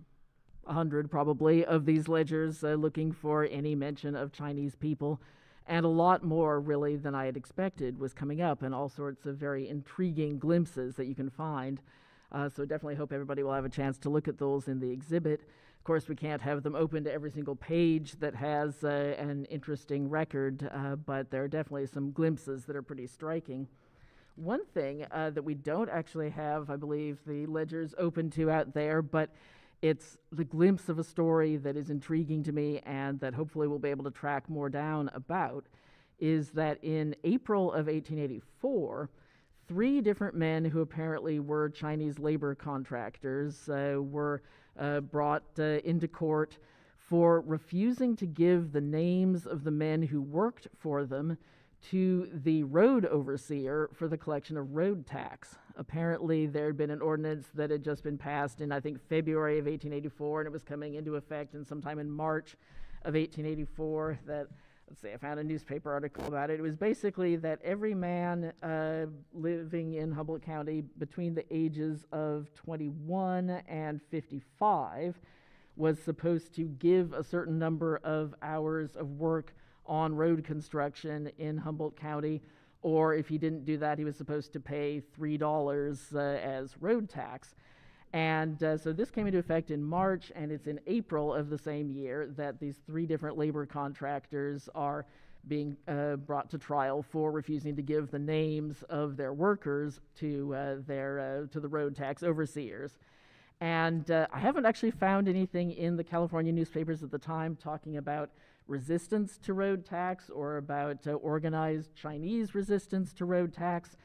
Speaker 6: 100 probably of these ledgers looking for any mention of Chinese people. And a lot more, really, than I had expected was coming up, and all sorts of very intriguing glimpses that you can find. So definitely hope everybody will have a chance to look at those in the exhibit. Of course, we can't have them open to every single page that has an interesting record, but there are definitely some glimpses that are pretty striking. One thing that we don't actually have, I believe, the ledgers open to out there, but it's the glimpse of a story that is intriguing to me and that hopefully we'll be able to track more down about, is that in April of 1884, 3 different men who apparently were Chinese labor contractors were brought into court for refusing to give the names of the men who worked for them to the road overseer for the collection of road tax. Apparently, there had been an ordinance that had just been passed in, I think, February of 1884, and it was coming into effect in sometime in March of 1884, that let's see, I found a newspaper article about it. It was basically that every man living in Humboldt County between the ages of 21 and 55 was supposed to give a certain number of hours of work on road construction in Humboldt County, or if he didn't do that, he was supposed to pay $3 as road tax. And so this came into effect in March, and it's in April of the same year that these 3 different labor contractors are being brought to trial for refusing to give the names of their workers to the road tax overseers. And I haven't actually found anything in the California newspapers at the time talking about resistance to road tax or about organized Chinese resistance to road tax.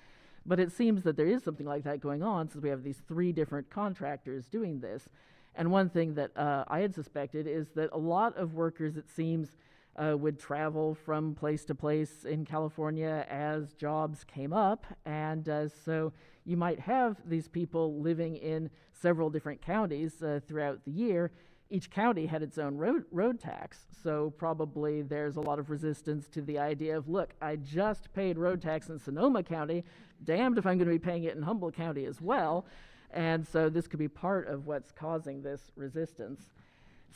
Speaker 6: But it seems that there is something like that going on, since we have these 3 different contractors doing this. And one thing that I had suspected is that a lot of workers, it seems, would travel from place to place in California as jobs came up. And so you might have these people living in several different counties throughout the year. Each county had its own road tax, so probably there's a lot of resistance to the idea of, look, I just paid road tax in Sonoma County, damned if I'm going to be paying it in Humboldt County as well. And so this could be part of what's causing this resistance.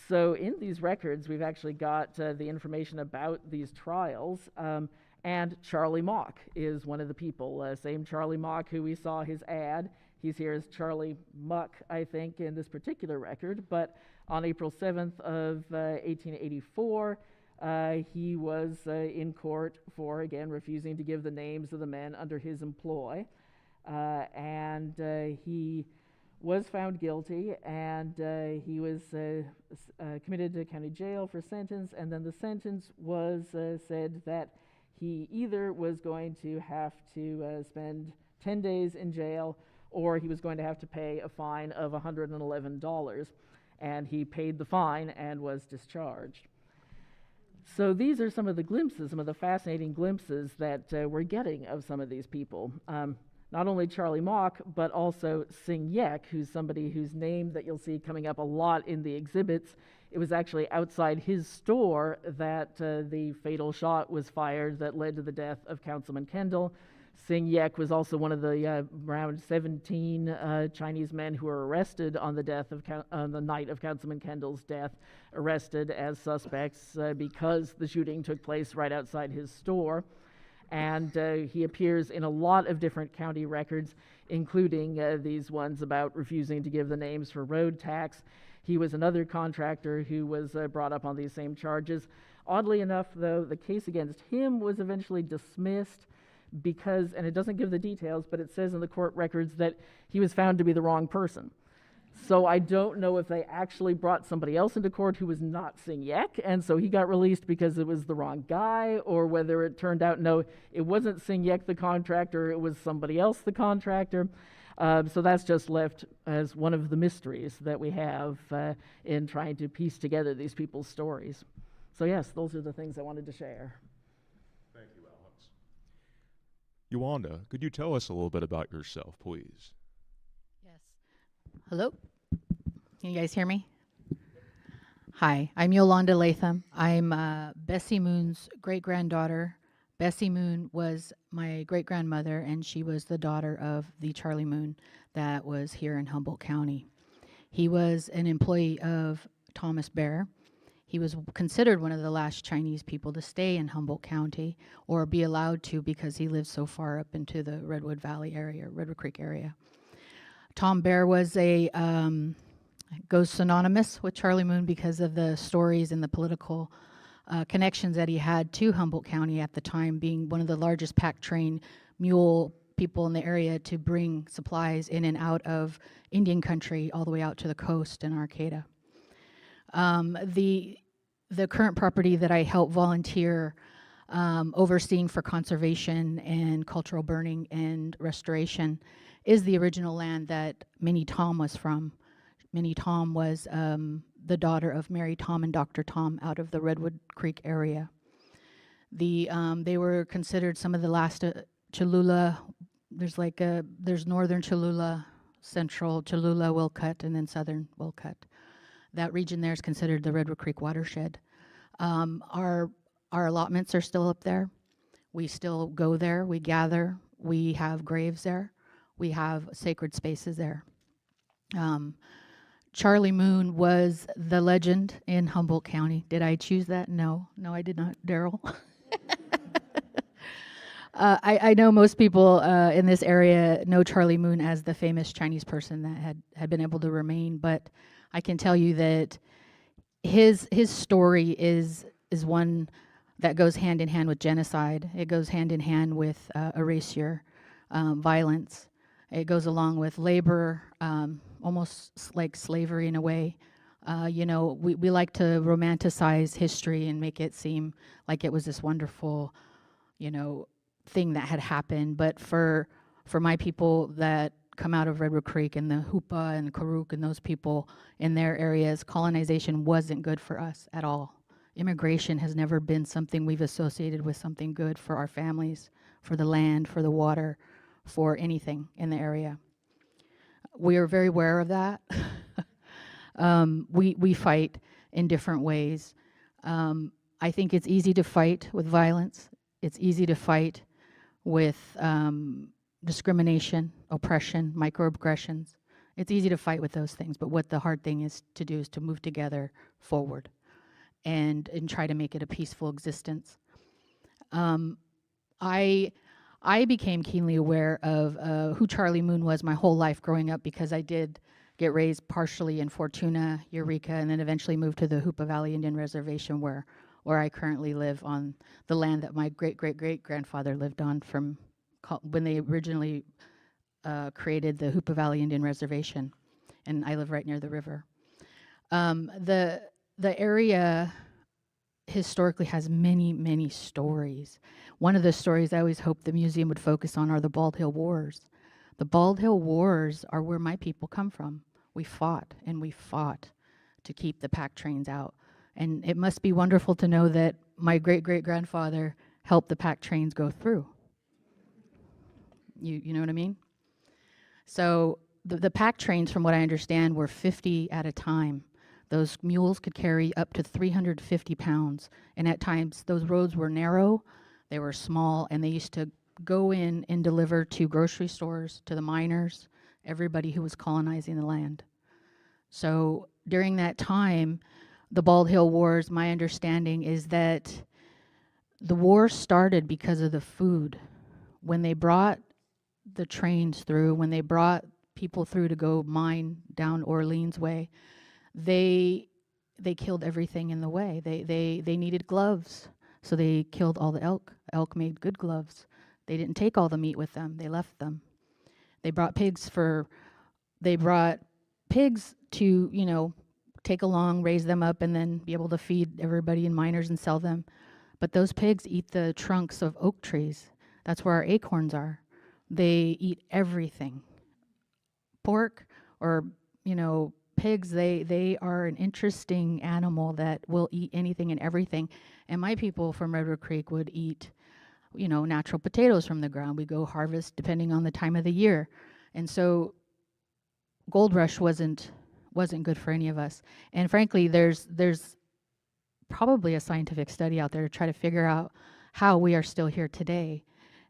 Speaker 6: So in these records, we've actually got the information about these trials, and Charlie Mock is one of the people, same Charlie Mock who we saw his ad. He's here as Charlie Muck, I think, in this particular record, but on April 7th of 1884, he was in court for, again, refusing to give the names of the men under his employ. And he was found guilty, and he was committed to county jail for sentence, and then the sentence was said that he either was going to have to spend 10 days in jail, or he was going to have to pay a fine of $111. And he paid the fine and was discharged. So these are some of the glimpses, some of the fascinating glimpses that we're getting of some of these people. Not only Charlie Mock, but also Sing Yek, who's somebody whose name that you'll see coming up a lot in the exhibits. It was actually outside his store that the fatal shot was fired that led to the death of Councilman Kendall. Sing Yek was also one of the around 17 Chinese men who were arrested on the night of Councilman Kendall's death, arrested as suspects because the shooting took place right outside his store. And he appears in a lot of different county records, including these ones about refusing to give the names for road tax. He was another contractor who was brought up on these same charges. Oddly enough, though, the case against him was eventually dismissed because, and it doesn't give the details, but it says in the court records that he was found to be the wrong person. So I don't know if they actually brought somebody else into court who was not Sing Yek, and so he got released because it was the wrong guy, or whether it turned out, no, it wasn't Sing Yek the contractor, it was somebody else the contractor. So that's just left as one of the mysteries that we have in trying to piece together these people's stories. So yes, those are the things I wanted to share.
Speaker 1: Thank you, Alex. Yolanda, could you tell us a little bit about yourself, please?
Speaker 7: Yes. Hello? Can you guys hear me? Hi, I'm Yolanda Latham. I'm Bessie Moon's great-granddaughter. Bessie Moon was my great-grandmother, and she was the daughter of the Charlie Moon that was here in Humboldt County. He was an employee of Thomas Bear. He was considered one of the last Chinese people to stay in Humboldt County or be allowed to because he lived so far up into the Redwood Valley area, Redwood Creek area. Tom Bear was goes synonymous with Charlie Moon because of the stories and the political connections that he had to Humboldt County at the time, being one of the largest pack train mule people in the area to bring supplies in and out of Indian country all the way out to the coast in Arcata. The current property that I help volunteer overseeing for conservation and cultural burning and restoration is the original land that Minnie Tom was from. Minnie Tom was the daughter of Mary Tom and Dr. Tom out of the Redwood Creek area. They were considered some of the last Cholula. There's northern Cholula, central Cholula, Wilcutt, and then southern Wilcutt. That region there is considered the Redwood Creek watershed. Our Our allotments are still up there. We still go there, we gather, we have graves there, we have sacred spaces there. Charlie Moon was the legend in Humboldt County. Did I choose that? No, I did not, Daryl. I know most people in this area know Charlie Moon as the famous Chinese person that had been able to remain, but I can tell you that his story is one that goes hand in hand with genocide. It goes hand in hand with erasure, violence. It goes along with labor, almost like slavery in a way. We like to romanticize history and make it seem like it was this wonderful, thing that had happened. But for my people that come out of Redwood Creek and the Hupa and Karuk and those people in their areas, colonization wasn't good for us at all. Immigration has never been something we've associated with something good for our families, for the land, for the water, for anything in the area. We are very aware of that. We fight in different ways. I think it's easy to fight with violence. It's easy to fight with discrimination, oppression, microaggressions. It's easy to fight with those things, but what the hard thing is to do is to move together forward and try to make it a peaceful existence. I became keenly aware of who Charlie Moon was my whole life growing up, because I did get raised partially in Fortuna, Eureka, and then eventually moved to the Hoopa Valley Indian Reservation where I currently live on the land that my great-great-great-grandfather lived on from when they originally created the Hoopa Valley Indian Reservation, and I live right near the river. The area historically has many, many stories. One of the stories I always hoped the museum would focus on are the Bald Hill Wars. The Bald Hill Wars are where my people come from. We fought and we fought to keep the pack trains out. And it must be wonderful to know that my great-great-grandfather helped the pack trains go through. You know what I mean? So the pack trains, from what I understand, were 50 at a time. Those mules could carry up to 350 pounds. And at times, those roads were narrow, they were small, and they used to go in and deliver to grocery stores, to the miners, everybody who was colonizing the land. So during that time, the Bald Hill Wars, my understanding is that the war started because of the food. When they brought the trains through, when they brought people through to go mine down Orleans way, they killed everything in the way. They needed gloves, so they killed all the elk. Elk made good gloves. They didn't take all the meat with them. They left them. They brought pigs to, take along, raise them up, and then be able to feed everybody and miners and sell them. But those pigs eat the trunks of oak trees. That's where our acorns are. They eat everything. Pork or, pigs, they are an interesting animal that will eat anything and everything. And my people from Redwood Creek would eat, natural potatoes from the ground. We go harvest depending on the time of the year. And so gold rush wasn't good for any of us. And frankly, there's probably a scientific study out there to try to figure out how we are still here today.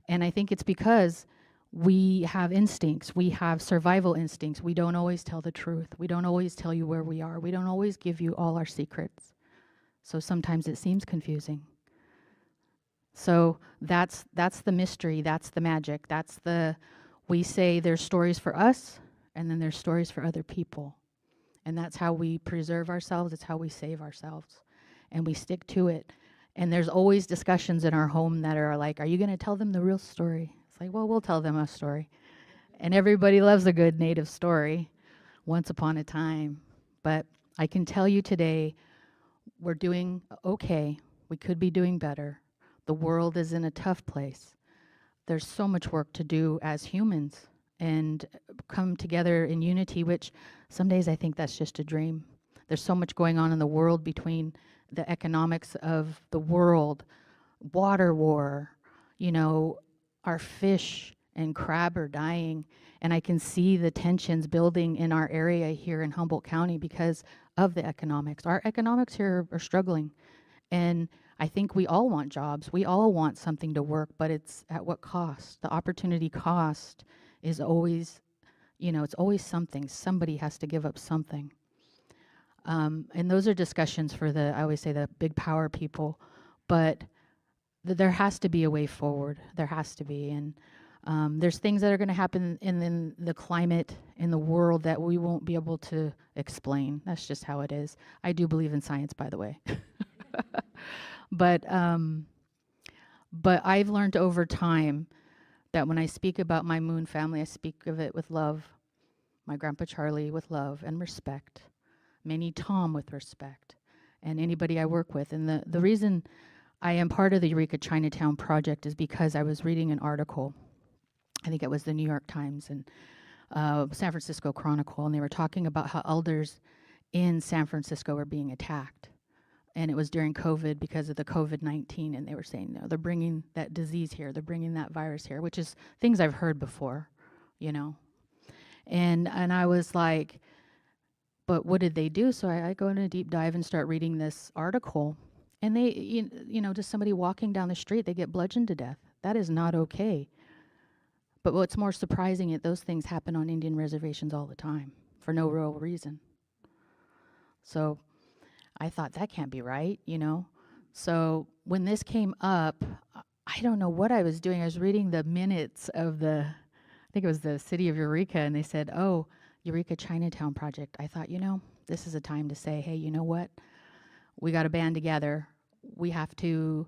Speaker 7: And I think it's because we have instincts. We have survival instincts. We don't always tell the truth. We don't always tell you where we are. We don't always give you all our secrets. So sometimes it seems confusing. So that's the mystery. That's the magic. We say there's stories for us, and then there's stories for other people. And that's how we preserve ourselves. It's how we save ourselves. And we stick to it. And there's always discussions in our home that are like, are you going to tell them the real story? It's like, well, we'll tell them a story. And everybody loves a good native story, once upon a time. But I can tell you today, we're doing okay. We could be doing better. The world is in a tough place. There's so much work to do as humans and come together in unity, which some days I think that's just a dream. There's so much going on in the world between the economics of the world, water war, our fish and crab are dying. And I can see the tensions building in our area here in Humboldt County because of the economics. Our economics here are struggling. And I think we all want jobs. We all want something to work, but it's at what cost? The opportunity cost is always, it's always something. Somebody has to give up something. And those are discussions for I always say, the big power people. But there has to be a way forward. There has to be. And there's things that are going to happen in the climate, in the world, that we won't be able to explain. That's just how it is. I do believe in science, by the way. But I've learned over time that when I speak about my Moon family, I speak of it with love. My Grandpa Charlie with love and respect. Minnie Tom with respect. And anybody I work with. And the reason I am part of the Eureka Chinatown project is because I was reading an article. I think it was the New York Times and San Francisco Chronicle, and they were talking about how elders in San Francisco were being attacked. And it was during COVID because of the COVID-19, and they were saying, no, they're bringing that disease here, they're bringing that virus here, which is things I've heard before, And I was like, but what did they do? So I go in a deep dive and start reading this article, and they, just somebody walking down the street, they get bludgeoned to death. That is not okay. But what's more surprising is those things happen on Indian reservations all the time for no real reason. So I thought that can't be right, So when this came up, I don't know what I was doing. I was reading the minutes of I think it was the city of Eureka, and they said, oh, Eureka Chinatown project. I thought, this is a time to say, hey, you know what? We got to band together. We have to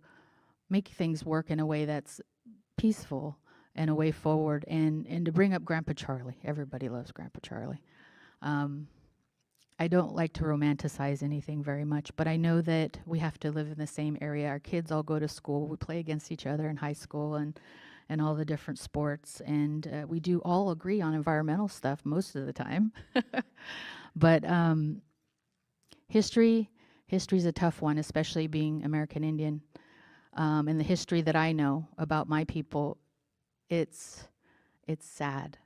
Speaker 7: make things work in a way that's peaceful and a way forward, and to bring up Grandpa Charlie. Everybody loves Grandpa Charlie. I don't like to romanticize anything very much, but I know that we have to live in the same area. Our kids all go to school. We play against each other in high school and all the different sports, and we do all agree on environmental stuff most of the time. But history's a tough one, especially being American Indian. And the history that I know about my people, it's sad.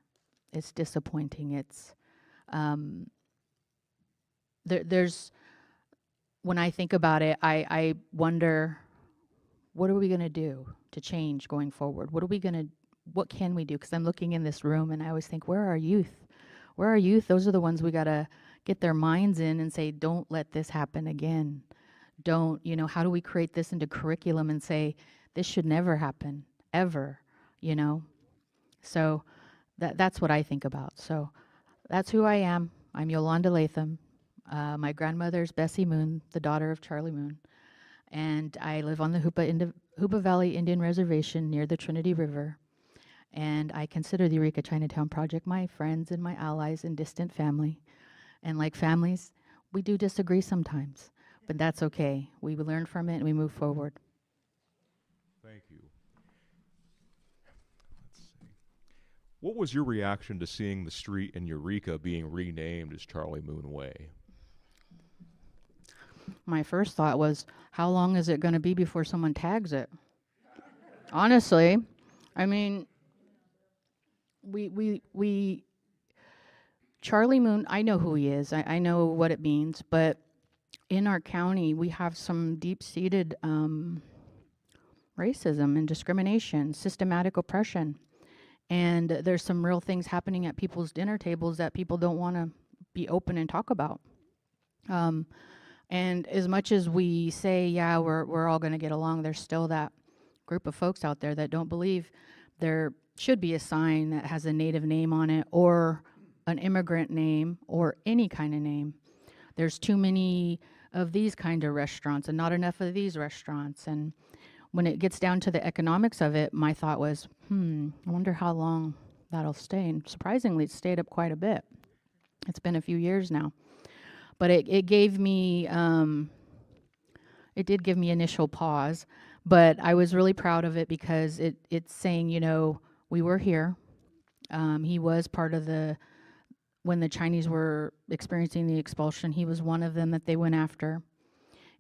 Speaker 7: It's disappointing. It's there's when I think about it, I wonder, what are we going to do to change going forward? What can we do? Because I'm looking in this room and I always think, where are our youth? Where are our youth? Those are the ones we got to get their minds in and say, don't let this happen again. Don't, how do we create this into curriculum and say, this should never happen, ever, So that's what I think about. So that's who I am. I'm Yolanda Latham. My grandmother's Bessie Moon, the daughter of Charlie Moon. And I live on the Hoopa Valley Indian Reservation near the Trinity River. And I consider the Eureka Chinatown Project my friends and my allies and distant family. And like families, we do disagree sometimes, but that's okay. We learn from it and we move forward.
Speaker 1: Thank you. Let's see. What was your reaction to seeing the street in Eureka being renamed as Charlie Moon Way?
Speaker 7: My first thought was, how long is it going to be before someone tags it? Honestly, I mean, we Charlie Moon, I know who he is. I know what it means, but in our county, we have some deep-seated racism and discrimination, systematic oppression. And there's some real things happening at people's dinner tables that people don't want to be open and talk about. And as much as we say, yeah, we're all going to get along, there's still that group of folks out there that don't believe there should be a sign that has a native name on it or an immigrant name or any kind of name. There's too many of these kind of restaurants and not enough of these restaurants. And when it gets down to the economics of it, my thought was, I wonder how long that'll stay. And surprisingly, it stayed up quite a bit. It's been a few years now. But it gave me, it did give me initial pause, but I was really proud of it because it's saying, we were here. He was part of when the Chinese were experiencing the expulsion, he was one of them that they went after.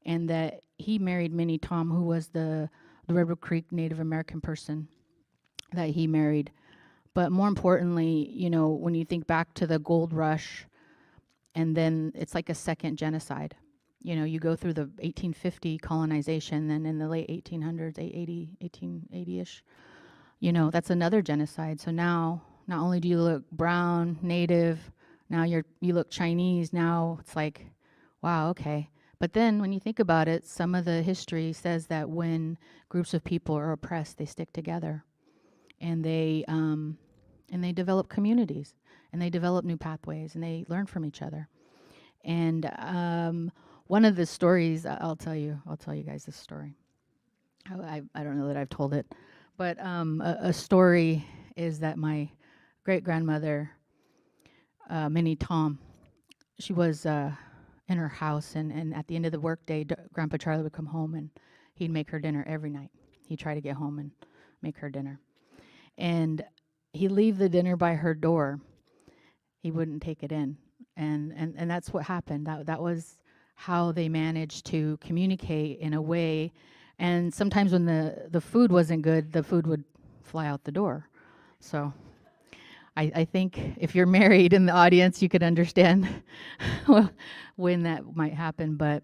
Speaker 7: And that he married Minnie Tom, who was the Redwood Creek Native American person that he married. But more importantly, when you think back to the gold rush, and then it's like a second genocide. You know, you go through the 1850 colonization, then in the late 1800s, 1880-ish, you know, that's another genocide. So now, not only do you look brown, native, now you look Chinese, now it's like, wow, okay. But then when you think about it, some of the history says that when groups of people are oppressed, they stick together, and they develop communities, and they develop new pathways, and they learn from each other. And one of the stories, I'll tell you guys this story. I don't know that I've told it, but a story is that my great-grandmother, Minnie Tom, she was in her house, and at the end of the workday, Grandpa Charlie would come home, and he'd make her dinner every night. He'd try to get home and make her dinner. And he'd leave the dinner by her door. He wouldn't take it in. And that's what happened. That was how they managed to communicate in a way. And sometimes when the food wasn't good, the food would fly out the door. So I think if you're married in the audience, you could understand when that might happen. But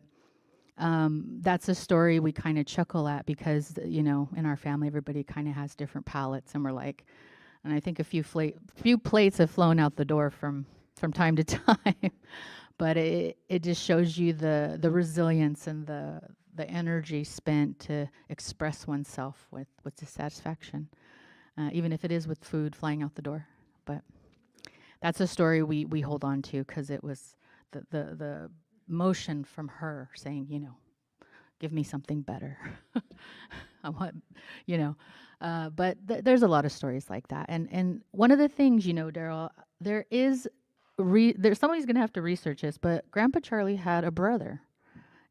Speaker 7: that's a story we kind of chuckle at because, you know, in our family, everybody kind of has different palates. And we're like, and I think a few plates have flown out the door from time to time. But it just shows you the resilience and the energy spent to express oneself with dissatisfaction, even if it is with food flying out the door. But that's a story we hold on to because it was the motion from her saying, you know, give me something better. I want, you know. But there's a lot of stories like that. And one of the things, you know, Daryl, there's somebody's going to have to research this, but Grandpa Charlie had a brother.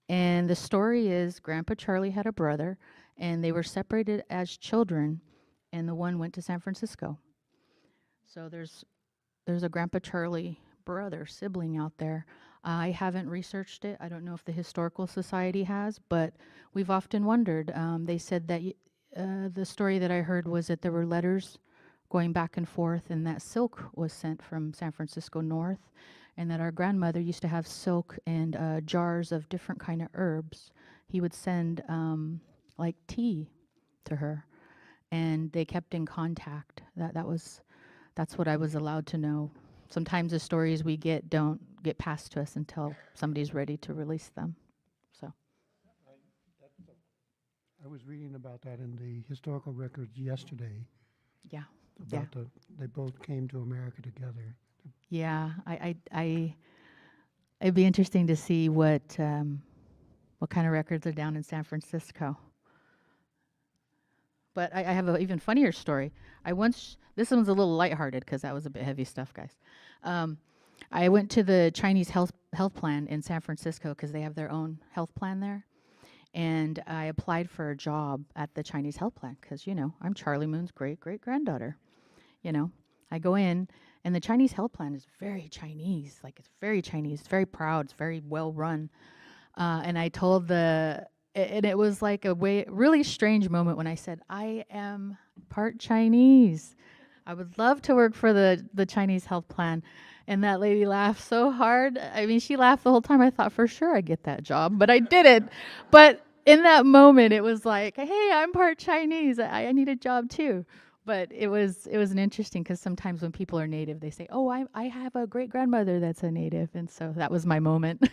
Speaker 7: And the story is Grandpa Charlie had a brother, and they were separated as children, and the one went to San Francisco. So there's a Grandpa Charlie brother, sibling out there. I haven't researched it. I don't know if the Historical Society has, but we've often wondered. They said that the story that I heard was that there were letters going back and forth, and that silk was sent from San Francisco north, and that our grandmother used to have silk and jars of different kind of herbs. He would send like tea to her, and they kept in contact. That's what I was allowed to know. Sometimes the stories we get don't get passed to us until somebody's ready to release them. So
Speaker 5: I was reading about that in the historical records yesterday.
Speaker 7: yeah.
Speaker 5: About they both came to America together.
Speaker 7: Yeah, it'd be interesting to see what kind of records are down in San Francisco. But I have an even funnier story. This one's a little lighthearted because that was a bit heavy stuff, guys. I went to the Chinese health plan in San Francisco because they have their own health plan there. And I applied for a job at the Chinese health plan because, you know, I'm Charlie Moon's great-great-granddaughter. You know, I go in, and the Chinese health plan is very Chinese. Like, it's very Chinese. It's very proud. It's very well run. And I told and it was like a really strange moment when I said, I am part Chinese. I would love to work for the Chinese health plan. And that lady laughed so hard. I mean, she laughed the whole time. I thought for sure I'd get that job, but I didn't. But in that moment, it was like, hey, I'm part Chinese. I need a job too. But it was an interesting because sometimes when people are native, they say, oh, I have a great grandmother that's a native. And so that was my moment.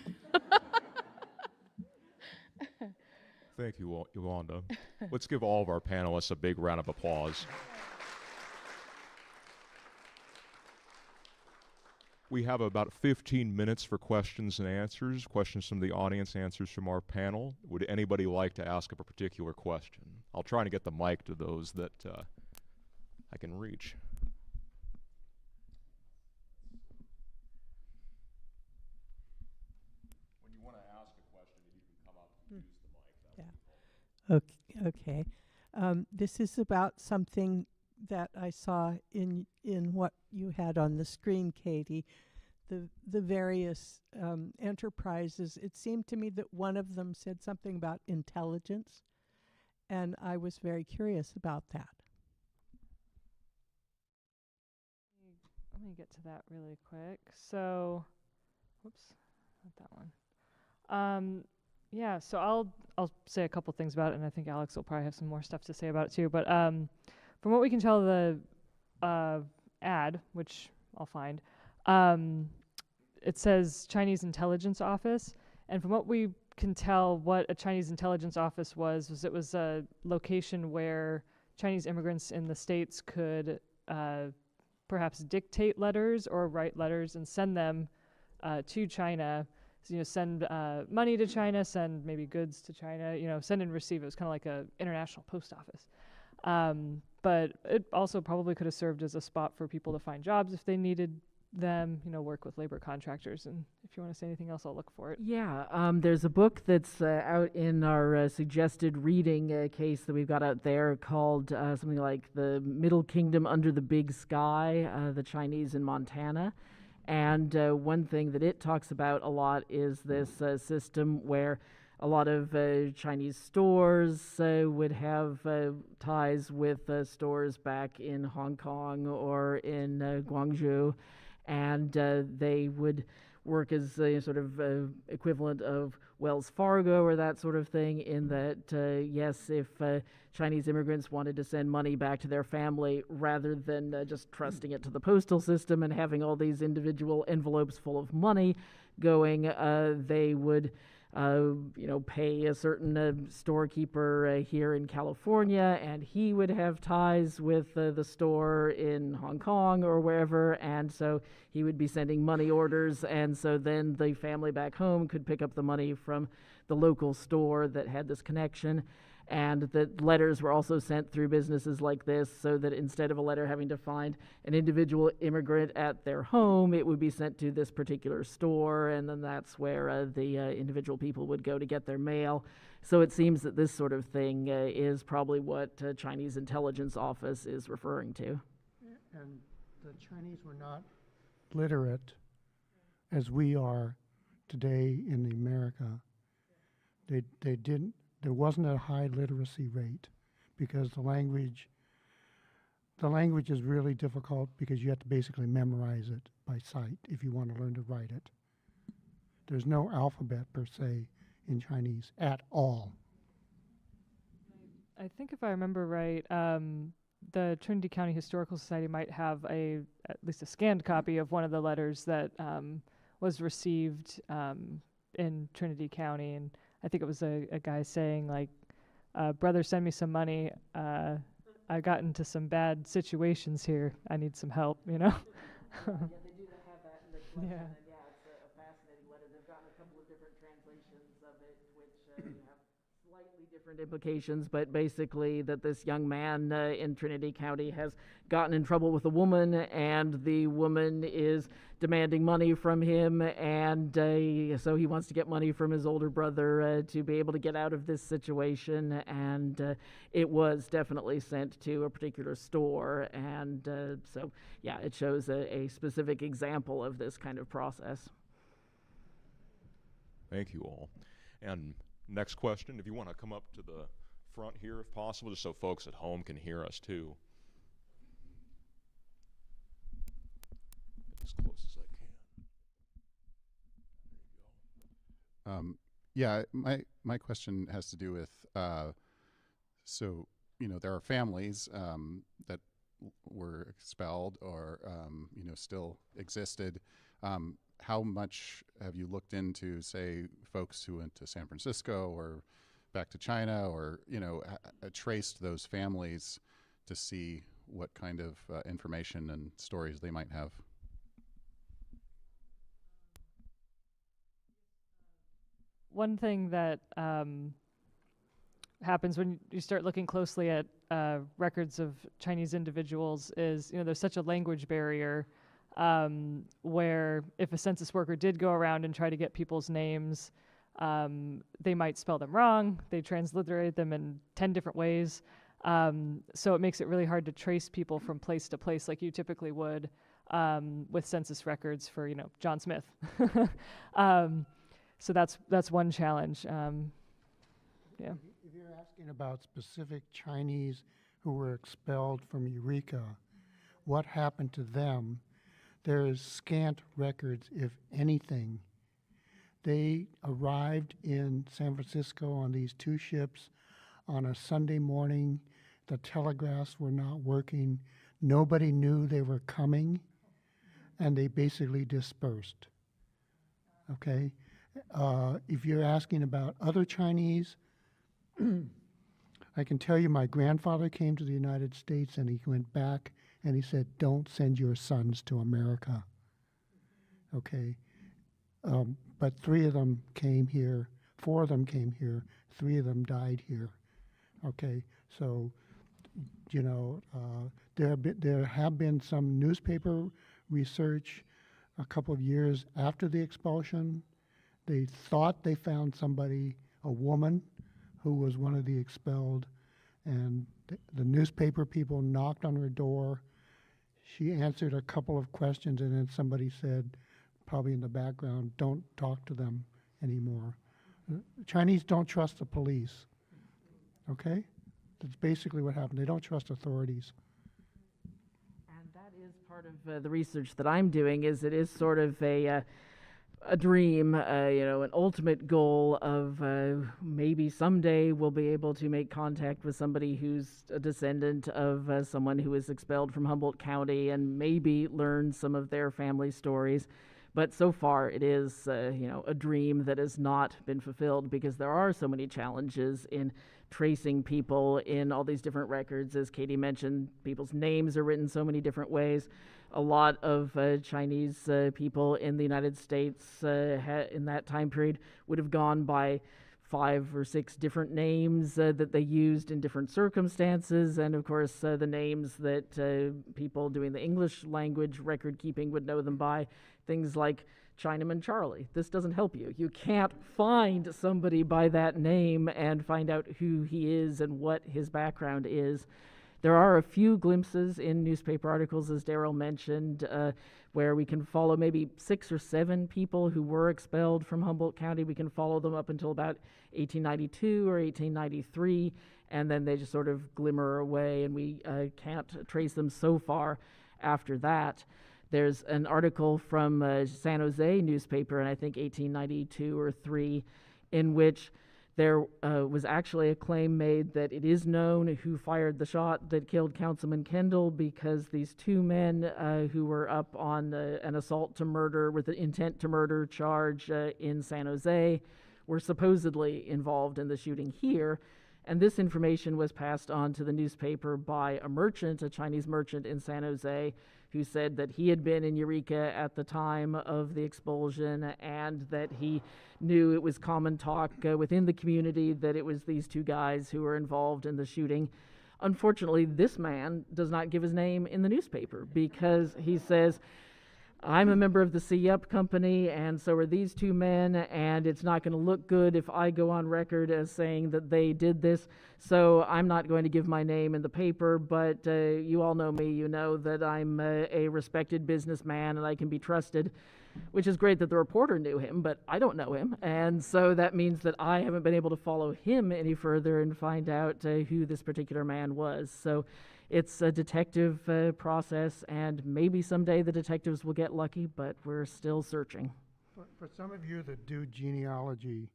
Speaker 1: Thank you, Yolanda. Let's give all of our panelists a big round of applause. We have about 15 minutes for questions and answers, questions from the audience, answers from our panel. Would anybody like to ask a particular question? I'll try to get the mic to those that I can reach. When you want to ask a question, if you can come up and use the mic.
Speaker 8: Okay. This is about something that I saw in what you had on the screen, Katie. The various enterprises. It seemed to me that one of them said something about intelligence, and I was very curious about that.
Speaker 4: Let me get to that really quick. So, whoops, not that one. Yeah, so I'll say a couple things about it, and I think Alex will probably have some more stuff to say about it too. But from what we can tell, the ad, which I'll find, it says Chinese Intelligence Office, and from what we can tell, what a Chinese Intelligence Office was it was a location where Chinese immigrants in the States could perhaps dictate letters or write letters and send them to China. So, send money to China, send maybe goods to China, send and receive. It was kind of like a international post office. But it also probably could have served as a spot for people to find jobs if they needed them, work with labor contractors. And if you want to say anything else, I'll look for it.
Speaker 6: Yeah, there's a book that's out in our suggested reading case that we've got out there called something like The Middle Kingdom Under the Big Sky, The Chinese in Montana. And one thing that it talks about a lot is this system where a lot of Chinese stores would have ties with stores back in Hong Kong or in Guangzhou, and they would work as a sort of equivalent of Wells Fargo or that sort of thing, in that, yes, if Chinese immigrants wanted to send money back to their family, rather than just trusting it to the postal system and having all these individual envelopes full of money going, they would pay a certain storekeeper here in California, and he would have ties with the store in Hong Kong or wherever, and so he would be sending money orders, and so then the family back home could pick up the money from the local store that had this connection. And that letters were also sent through businesses like this, so that instead of a letter having to find an individual immigrant at their home, it would be sent to this particular store, and then that's where the individual people would go to get their mail. So it seems that this sort of thing is probably what Chinese Intelligence Office is referring to.
Speaker 5: And the Chinese were not literate as we are today in America. They didn't. There wasn't a high literacy rate because the language is really difficult because you have to basically memorize it by sight if you want to learn to write it. There's no alphabet per se in Chinese at all.
Speaker 4: I think if I remember right, the Trinity County Historical Society might have at least a scanned copy of one of the letters that was received in Trinity County, and I think it was a guy saying, like, brother, send me some money. I got into some bad situations here. I need some help,
Speaker 6: Yeah, they do have that in the collection,
Speaker 4: Yeah.
Speaker 6: and it's a fascinating letter. They've gotten a couple of different translations of it, which have slightly different implications, but basically that this young man in Trinity County has gotten in trouble with a woman, and the woman is demanding money from him, and so he wants to get money from his older brother to be able to get out of this situation, and it was definitely sent to a particular store, and so yeah, it shows a specific example of this kind of process.
Speaker 1: Thank you all. And next question, if you want to come up to the front here if possible, just so folks at home can hear us too. Get as close as I can.
Speaker 9: Yeah, my question has to do with, so, there are families that were expelled or, still existed. How much have you looked into, say, folks who went to San Francisco or back to China, or traced those families to see what kind of information and stories they might have?
Speaker 4: One thing that happens when you start looking closely at records of Chinese individuals is, there's such a language barrier where if a census worker did go around and try to get people's names, they might spell them wrong. They transliterate them in 10 different ways. So it makes it really hard to trace people from place to place like you typically would with census records for, John Smith. So that's one challenge. Yeah.
Speaker 5: If you're asking about specific Chinese who were expelled from Eureka, what happened to them? There is scant records, if anything. They arrived in San Francisco on these 2 ships on a Sunday morning. The telegraphs were not working. Nobody knew they were coming, and they basically dispersed. Okay? If you're asking about other Chinese, I can tell you my grandfather came to the United States and he went back and he said, don't send your sons to America. Okay? But 3 of them came here, 4 of them came here, 3 of them died here. Okay? So, you know, there have been some newspaper research a couple of years after the expulsion. They thought they found somebody, a woman, who was one of the expelled, and the newspaper people knocked on her door. She answered a couple of questions, and then somebody said, probably in the background, don't talk to them anymore. Chinese don't trust the police, okay? That's basically what happened. They don't trust authorities.
Speaker 6: And that is part of the research that I'm doing. Is it is sort of a dream, you know, an ultimate goal of maybe someday we'll be able to make contact with somebody who's a descendant of someone who was expelled from Humboldt County and maybe learn some of their family stories. But so far it is, you know, a dream that has not been fulfilled because there are so many challenges in tracing people in all these different records. As Katie mentioned, people's names are written so many different ways. A lot of Chinese people in the United States in that time period would have gone by 5 or 6 different names that they used in different circumstances, and of course the names that people doing the English language record keeping would know them by, things like Chinaman Charlie. This doesn't help you. You can't find somebody by that name and find out who he is and what his background is. There are a few glimpses in newspaper articles, as Daryl mentioned, where we can follow maybe 6 or 7 people who were expelled from Humboldt County. We can follow them up until about 1892 or 1893, and then they just sort of glimmer away, and we can't trace them so far after that. There's an article from San Jose newspaper in I think 1892 or 3, in which there was actually a claim made that it is known who fired the shot that killed Councilman Kendall, because these 2 men who were up on an assault to murder with the intent to murder charge in San Jose were supposedly involved in the shooting here. And this information was passed on to the newspaper by a merchant, a Chinese merchant in San Jose, who said that he had been in Eureka at the time of the expulsion and that he knew it was common talk within the community that it was these 2 guys who were involved in the shooting. Unfortunately, this man does not give his name in the newspaper because he says, I'm a member of the C-Up company, and so are these 2 men, and it's not going to look good if I go on record as saying that they did this, so I'm not going to give my name in the paper, but you all know me, you know that I'm a respected businessman and I can be trusted, which is great that the reporter knew him, but I don't know him, and so that means that I haven't been able to follow him any further and find out who this particular man was. So it's a detective process, and maybe someday the detectives will get lucky, but we're still searching.
Speaker 5: For some of you that do genealogy,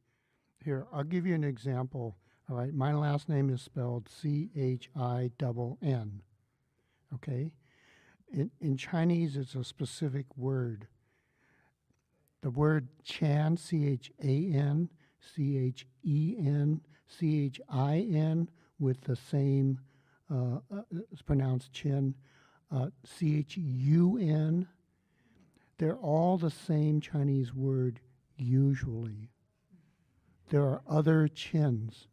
Speaker 5: here, I'll give you an example. All right, my last name is spelled C-H-I-N-N, okay? In Chinese, it's a specific word. The word Chan, C-H-A-N, C-H-E-N, C-H-I-N, with the same it's pronounced Chinn, C-H-U-N. They're all the same Chinese word, usually. There are other Chinns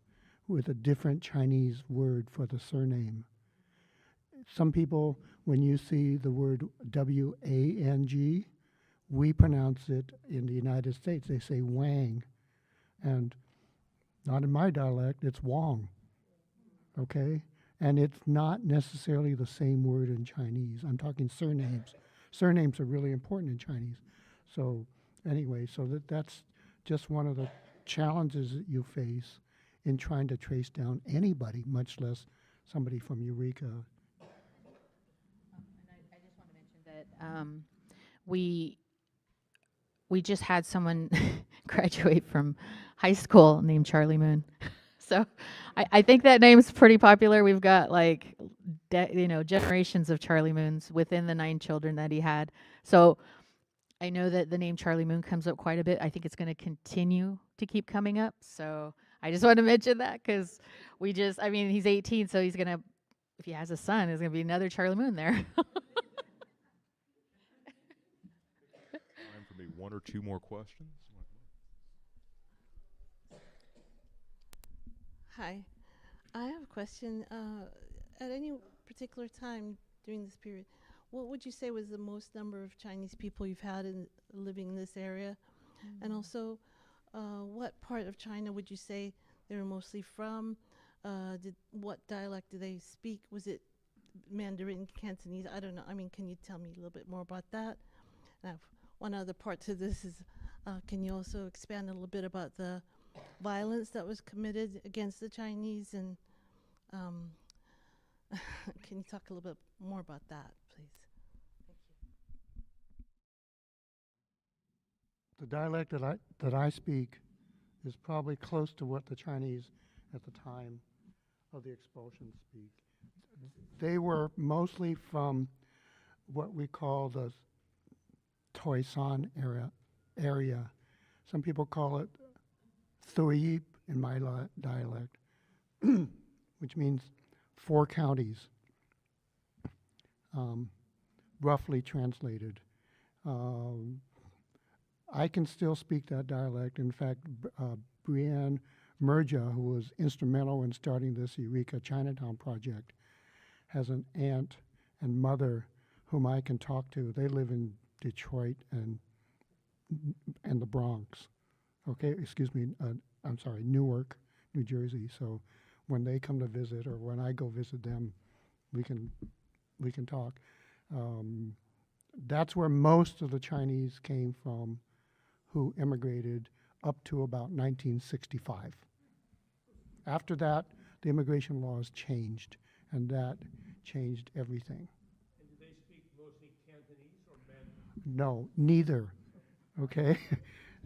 Speaker 5: with a different Chinese word for the surname. Some people, when you see the word W-A-N-G, we pronounce it in the United States, they say Wang. And not in my dialect, it's Wong, okay? And it's not necessarily the same word in Chinese. I'm talking surnames. Surnames are really important in Chinese. So anyway, so that's just one of the challenges that you face in trying to trace down anybody, much less somebody from Eureka.
Speaker 7: And I just want to mention that we just had someone graduate from high school named Charlie Moon. So I think that name's pretty popular. We've got like, generations of Charlie Moons within the 9 children that he had. So I know that the name Charlie Moon comes up quite a bit. I think it's going to continue to keep coming up. So I just want to mention that because he's 18, so he's going to, if he has a son, there's going to be another Charlie Moon there.
Speaker 1: Time for maybe 1 or 2 more questions.
Speaker 10: Hi, I have a question. At any particular time during this period, what would you say was the most number of Chinese people you've had living in this area? Mm-hmm. And also, what part of China would you say they were mostly from? What dialect do they speak? Was it Mandarin, Cantonese? I don't know. I mean, can you tell me a little bit more about that? And one other part to this is, can you also expand a little bit about the violence that was committed against the Chinese, and can you talk a little bit more about that, please? Thank you.
Speaker 5: The dialect that I speak is probably close to what the Chinese at the time of the expulsion speak. They were mostly from what we call the Toisan area. Some people call it Thuip in my dialect, which means 4 counties, roughly translated. I can still speak that dialect. In fact, Brianne Merja, who was instrumental in starting this Eureka Chinatown project, has an aunt and mother whom I can talk to. They live in Detroit and the Bronx. Okay, excuse me, I'm sorry, Newark, New Jersey. So when they come to visit or when I go visit them, we can talk. That's where most of the Chinese came from who immigrated up to about 1965. After that, the immigration laws changed, and that changed everything.
Speaker 11: And do they speak mostly Cantonese or Mandarin?
Speaker 5: No, neither. Okay.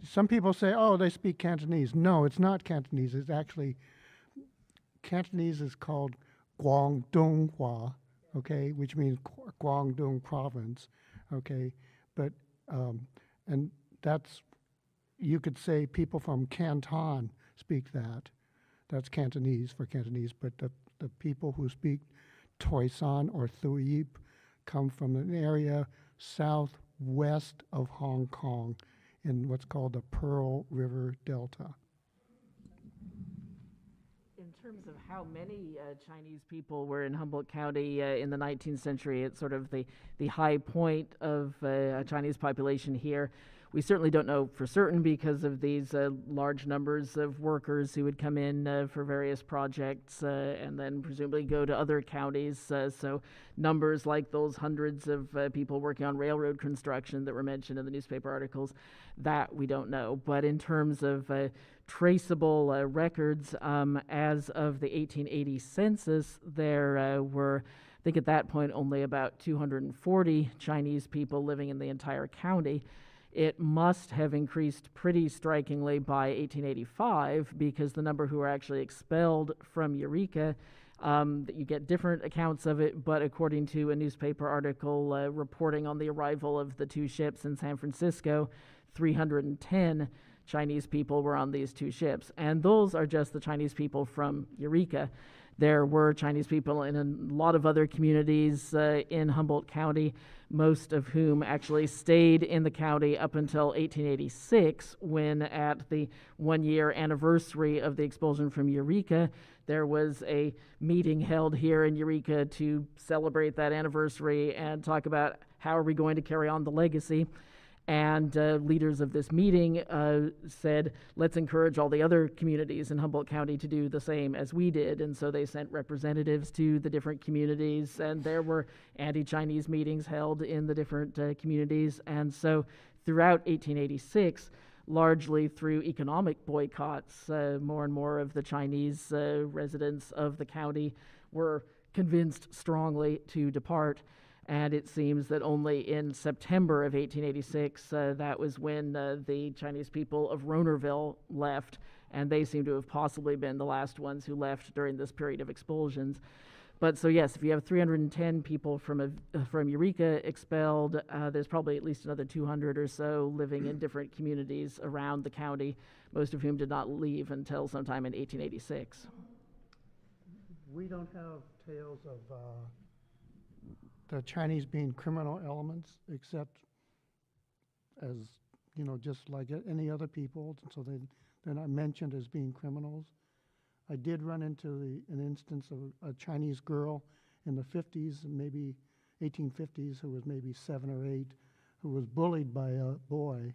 Speaker 5: Some people say, oh, they speak Cantonese. No, it's not Cantonese. It's actually, Cantonese is called Guangdonghua, okay, which means Guangdong province, okay. But, and that's, you could say people from Canton speak that. That's Cantonese for Cantonese, but the people who speak Toisan or Thuip come from an area southwest of Hong Kong in what's called the Pearl River Delta.
Speaker 6: In terms of how many Chinese people were in Humboldt County in the 19th century, it's sort of the high point of a Chinese population here. We certainly don't know for certain because of these large numbers of workers who would come in for various projects and then presumably go to other counties. So numbers like those hundreds of people working on railroad construction that were mentioned in the newspaper articles, that we don't know. But in terms of traceable records, as of the 1880 census, there were, I think at that point, only about 240 Chinese people living in the entire county. It must have increased pretty strikingly by 1885 because the number who were actually expelled from Eureka, you get different accounts of it, but according to a newspaper article reporting on the arrival of the 2 ships in San Francisco, 310 Chinese people were on these 2 ships. And those are just the Chinese people from Eureka. There were Chinese people in a lot of other communities in Humboldt County, most of whom actually stayed in the county up until 1886, when at the 1-year anniversary of the expulsion from Eureka, there was a meeting held here in Eureka to celebrate that anniversary and talk about how are we going to carry on the legacy. And leaders of this meeting said, let's encourage all the other communities in Humboldt County to do the same as we did. And so they sent representatives to the different communities, and there were anti-Chinese meetings held in the different communities. And so throughout 1886, largely through economic boycotts, more and more of the Chinese residents of the county were convinced strongly to depart. And it seems that only in September of 1886, that was when the Chinese people of Ronerville left, and they seem to have possibly been the last ones who left during this period of expulsions. But so yes, if you have 310 people from Eureka expelled, there's probably at least another 200 or so living in different communities around the county, most of whom did not leave until sometime in 1886.
Speaker 5: We don't have tales of the Chinese being criminal elements, except as, you know, just like any other people, so they're not mentioned as being criminals. I did run into an instance of a Chinese girl in the 50s, maybe 1850s, who was maybe 7 or 8, who was bullied by a boy,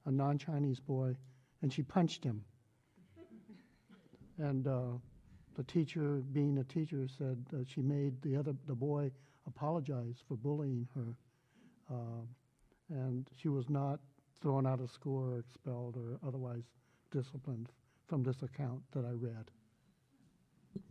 Speaker 5: a non-Chinese boy, and she punched him. And the teacher, being a teacher, said that she made the boy apologize for bullying her, and she was not thrown out of school or expelled or otherwise disciplined from this account that I read.
Speaker 1: I'm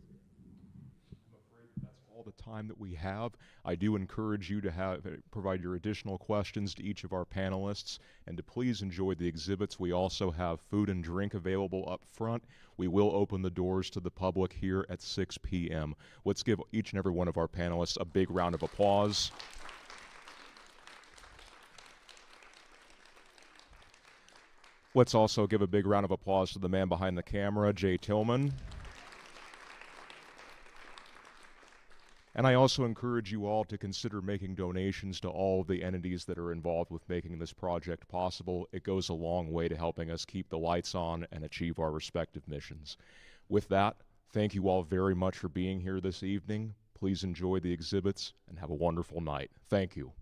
Speaker 1: afraid that's all the time that we have. I do encourage you to provide your additional questions to each of our panelists, and to please enjoy the exhibits. We also have food and drink available up front. We will open the doors to the public here at 6 p.m. Let's give each and every one of our panelists a big round of applause. Let's also give a big round of applause to the man behind the camera, Jay Tillman. And I also encourage you all to consider making donations to all of the entities that are involved with making this project possible. It goes a long way to helping us keep the lights on and achieve our respective missions. With that, thank you all very much for being here this evening. Please enjoy the exhibits and have a wonderful night. Thank you.